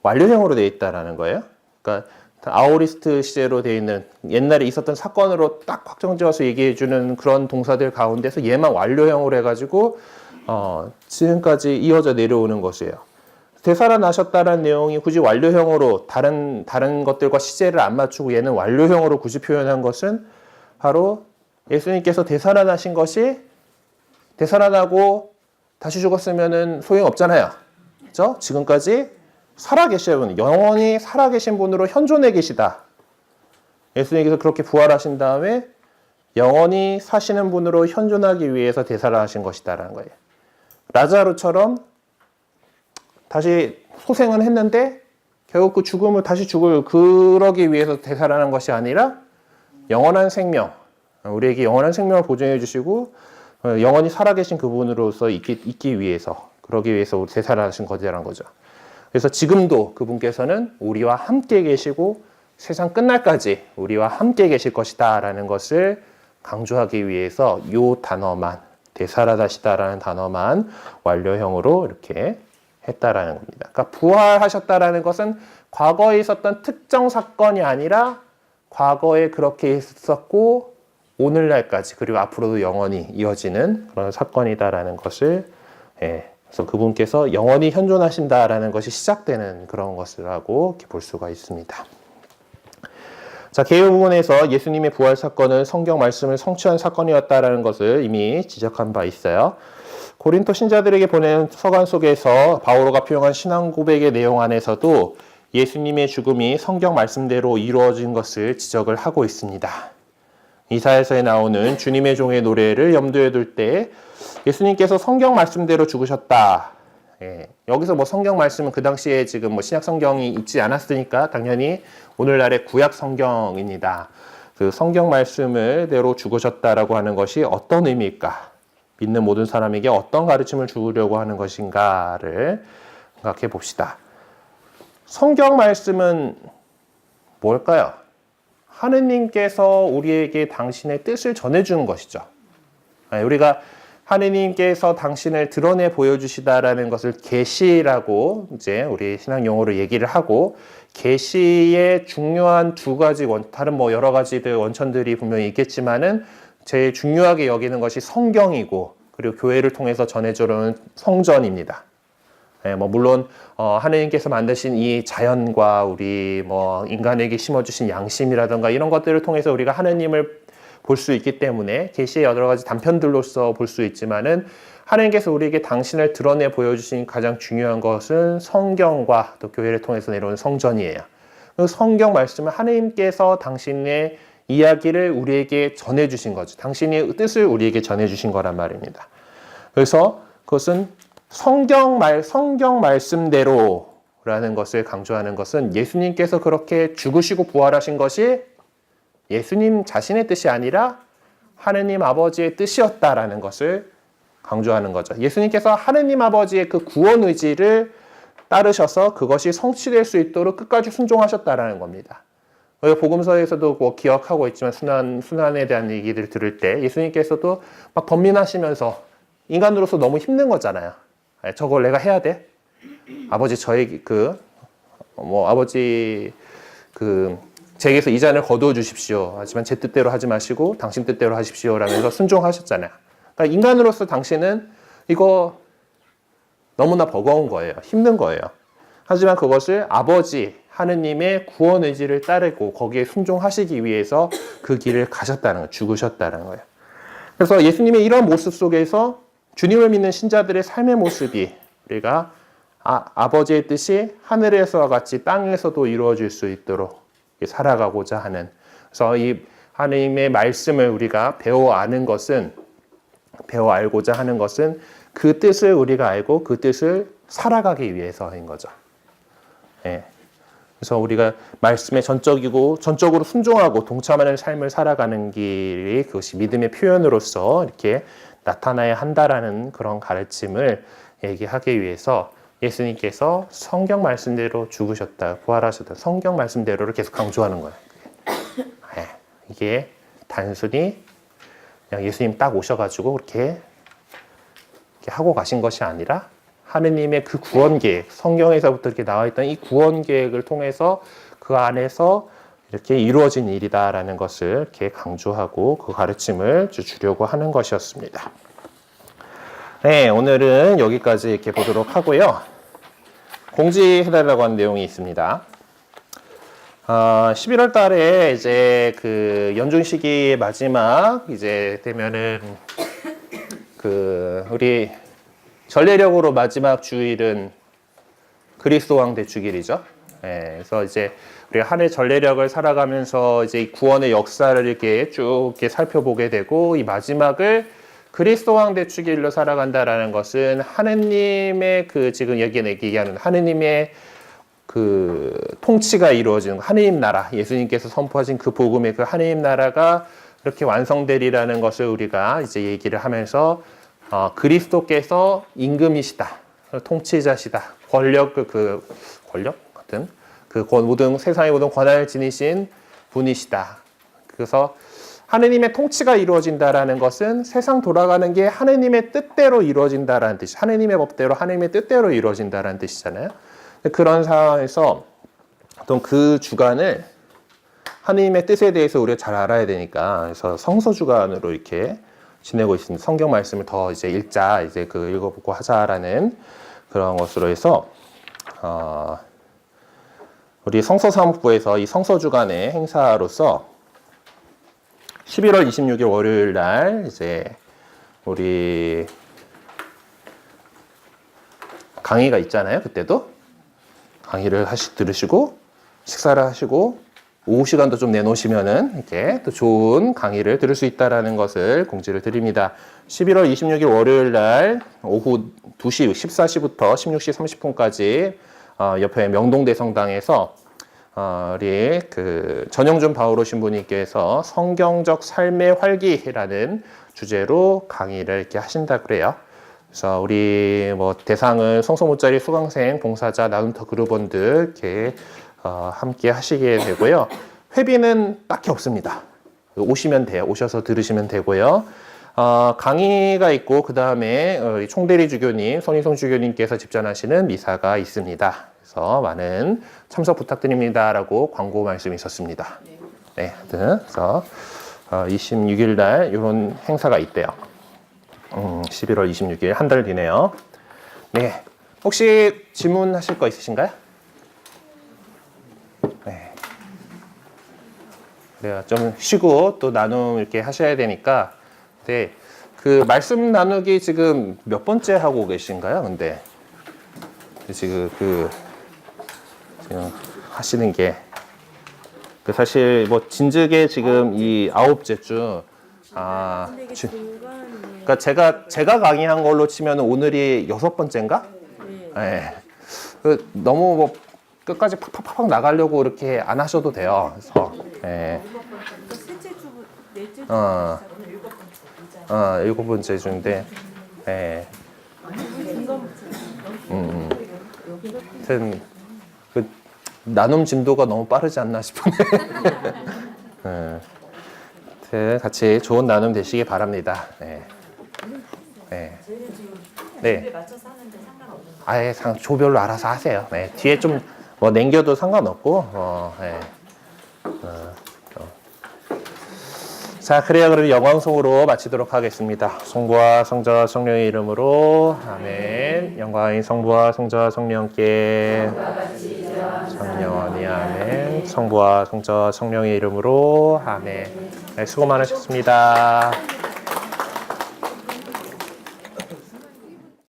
완료형으로 되어 있다라는 거예요. 그러니까 아오리스트 시제로 되어 있는 옛날에 있었던 사건으로 딱 확정지어서 얘기해주는 그런 동사들 가운데서 얘만 완료형으로 해가지고 지금까지 이어져 내려오는 것이에요. 되살아나셨다는 내용이 굳이 완료형으로 다른 것들과 시제를 안 맞추고 얘는 완료형으로 굳이 표현한 것은 바로 예수님께서 되살아나신 것이 되살아나고 다시 죽었으면은 소용없잖아요. 그렇죠? 지금까지 살아계신 분, 영원히 살아계신 분으로 현존해 계시다. 예수님께서 그렇게 부활하신 다음에 영원히 사시는 분으로 현존하기 위해서 되살아나신 것이다라는 거예요. 라자로처럼 다시 소생은 했는데 결국 그 죽음을 다시 그러기 위해서 되살아난 것이 아니라 영원한 생명, 우리에게 영원한 생명을 보증해 주시고 영원히 살아계신 그분으로서 있기 위해서, 그러기 위해서 되살아나신 것이라는 거죠. 그래서 지금도 그분께서는 우리와 함께 계시고 세상 끝날까지 우리와 함께 계실 것이다 라는 것을 강조하기 위해서 이 단어만, 되살아나시다라는 단어만 완료형으로 이렇게 했다라는 겁니다. 그러니까 부활하셨다라는 것은 과거에 있었던 특정 사건이 아니라 과거에 그렇게 있었고 오늘날까지 그리고 앞으로도 영원히 이어지는 그런 사건이다라는 것을 그래서 그분께서 영원히 현존하신다라는 것이 시작되는 그런 것이라고 볼 수가 있습니다. 자, 개요 부분에서 예수님의 부활 사건은 성경 말씀을 성취한 사건이었다라는 것을 이미 지적한 바 있어요. 고린토 신자들에게 보낸 서간 속에서 바오로가 표현한 신앙 고백의 내용 안에서도 예수님의 죽음이 성경 말씀대로 이루어진 것을 지적을 하고 있습니다. 이사야서에 나오는 주님의 종의 노래를 염두에 둘 때 예수님께서 성경 말씀대로 죽으셨다. 여기서 뭐 성경 말씀은 그 당시에 지금 뭐 신약 성경이 있지 않았으니까 당연히 오늘날의 구약 성경입니다. 그 성경 말씀을대로 죽으셨다라고 하는 것이 어떤 의미일까? 믿는 모든 사람에게 어떤 가르침을 주려고 하는 것인가를 생각해 봅시다. 성경 말씀은 뭘까요? 하느님께서 우리에게 당신의 뜻을 전해주는 것이죠. 우리가 하느님께서 당신을 드러내 보여주시다라는 것을 계시라고 이제 우리 신앙 용어로 얘기를 하고, 계시의 중요한 두 가지 다른 뭐 여러 가지들 원천들이 분명히 있겠지만은 제일 중요하게 여기는 것이 성경이고, 그리고 교회를 통해서 전해주는 성전입니다. 뭐 물론 하느님께서 만드신 이 자연과 우리 뭐 인간에게 심어주신 양심이라든가 이런 것들을 통해서 우리가 하느님을 볼 수 있기 때문에 계시의 여러 가지 단편들로서 볼 수 있지만은 하느님께서 우리에게 당신을 드러내 보여주신 가장 중요한 것은 성경과 또 교회를 통해서 내려오는 성전이에요. 그 성경 말씀은 하느님께서 당신의 이야기를 우리에게 전해주신 거죠. 당신의 뜻을 우리에게 전해주신 거란 말입니다. 그래서 그것은 성경 말씀대로라는 것을 강조하는 것은 예수님께서 그렇게 죽으시고 부활하신 것이 예수님 자신의 뜻이 아니라 하느님 아버지의 뜻이었다라는 것을 강조하는 거죠. 예수님께서 하느님 아버지의 그 구원 의지를 따르셔서 그것이 성취될 수 있도록 끝까지 순종하셨다라는 겁니다. 복음서에서도 뭐 기억하고 있지만 순환에 대한 얘기를 들을 때 예수님께서도 막 번민하시면서 인간으로서 너무 힘든 거잖아요. 저걸 내가 해야 돼? 아버지 저에게 아버지 제게서 이 잔을 거두어 주십시오. 하지만 제 뜻대로 하지 마시고 당신 뜻대로 하십시오. 라면서 순종하셨잖아요. 그러니까 인간으로서 당신은 이거 너무나 버거운 거예요. 힘든 거예요. 하지만 그것을 아버지 하느님의 구원 의지를 따르고 거기에 순종하시기 위해서 그 길을 가셨다는 거예요. 죽으셨다는 거예요. 그래서 예수님의 이런 모습 속에서 주님을 믿는 신자들의 삶의 모습이 우리가 아버지의 뜻이 하늘에서와 같이 땅에서도 이루어질 수 있도록 살아가고자 하는, 그래서 이 하느님의 말씀을 우리가 배워 알고자 하는 것은 그 뜻을 우리가 알고 그 뜻을 살아가기 위해서인 거죠. 예. 그래서 우리가 말씀에 전적으로 순종하고 동참하는 삶을 살아가는 길이 그것이 믿음의 표현으로서 이렇게 나타나야 한다라는 그런 가르침을 얘기하기 위해서 예수님께서 성경 말씀대로 죽으셨다, 부활하셨다, 성경 말씀대로를 계속 강조하는 거예요. 네, 이게 단순히 그냥 예수님 딱 오셔가지고 이렇게 하고 가신 것이 아니라 하느님의 그 구원 계획, 성경에서부터 이렇게 나와 있던 이 구원 계획을 통해서 그 안에서 이렇게 이루어진 일이다라는 것을 이렇게 강조하고 그 가르침을 주려고 하는 것이었습니다. 네, 오늘은 여기까지 이렇게 보도록 하고요. 공지해달라고 하는 내용이 있습니다. 11월 달에 이제 그 연중 시기의 마지막 이제 되면은 우리 전례력으로 마지막 주일은 그리스도 왕 대축일이죠. 네, 그래서 이제 우리가 한 해 전례력을 살아가면서 이제 구원의 역사를 이렇게 쭉 이렇게 살펴보게 되고 이 마지막을 그리스도 왕 대축일로 살아간다라는 것은 하느님의 지금 얘기하는 하느님의 그 통치가 이루어지는 하느님 나라, 예수님께서 선포하신 그 복음의 그 하느님 나라가 이렇게 완성되리라는 것을 우리가 이제 얘기를 하면서 그리스도께서 임금이시다, 통치자시다, 권력 같은 모든 세상의 모든 권한을 지니신 분이시다. 그래서 하느님의 통치가 이루어진다라는 것은 세상 돌아가는 게 하느님의 뜻대로 이루어진다라는 뜻이, 하느님의 법대로 하느님의 뜻대로 이루어진다라는 뜻이잖아요. 그런 상황에서 어떤 그 주간을 하느님의 뜻에 대해서 우리가 잘 알아야 되니까, 그래서 성서 주간으로 이렇게 지내고 있습니다. 성경 말씀을 더 이제 읽어보고 하자라는 그런 것으로 해서 우리 성서사목부에서 이 성서 주간의 행사로서 11월 26일 월요일 날 이제 우리 강의가 있잖아요. 그때도 강의를 들으시고 식사를 하시고 오후 시간도 좀 내놓으시면은 이렇게 또 좋은 강의를 들을 수 있다라는 것을 공지를 드립니다. 11월 26일 월요일 날 오후 2시 14시부터 16시 30분까지 옆에 명동대성당에서 우리 전영준 바오로 신부님께서 성경적 삶의 활기라는 주제로 강의를 이렇게 하신다 그래요. 그래서 우리 대상을 성소모짜리 수강생, 봉사자, 나눔터 그룹원들 이렇게 함께 하시게 되고요. 회비는 딱히 없습니다. 오시면 돼요. 오셔서 들으시면 되고요. 강의가 있고 그 다음에 총대리 주교님, 손희성 주교님께서 집전하시는 미사가 있습니다. 그래서 많은 참석 부탁드립니다라고 광고 말씀이 있었습니다. 네, 그래서 26일 날 이런 행사가 있대요. 11월 26일 한 달 뒤네요. 네, 혹시 질문하실 거 있으신가요? 네. 그래요. 좀 쉬고 또 나눔 이렇게 하셔야 되니까. 네, 그 말씀 나누기 지금 몇 번째 하고 계신가요? 근데 지금 지금 하시는 게 사실 진즉에 지금 이 9째 주 그러니까 제가 강의한 걸로 치면 오늘이 6번째인가? 네. 너무 끝까지 팍팍팍 나가려고 이렇게 안 하셔도 돼요. 그래서 네. 셋째 주, 넷째 주, 오늘 7번째 주인데 네. 하여튼 그 나눔 진도가 너무 빠르지 않나 싶은데. 네. 하여튼 같이 좋은 나눔 되시기 바랍니다. 네. 네. 네. 맞춰서 하는데 상관없는 거. 아예 조별로 알아서 하세요. 네. 뒤에 좀 뭐 남겨도 상관없고. 네. 자, 그래요. 그럼 영광송으로 마치도록 하겠습니다. 성부와 성자와 성령의 이름으로 아멘. 영광이 성부와 성자와 성령께 성령원이 아멘. 성부와 성자와 성령의 이름으로 아멘. 네, 수고 많으셨습니다.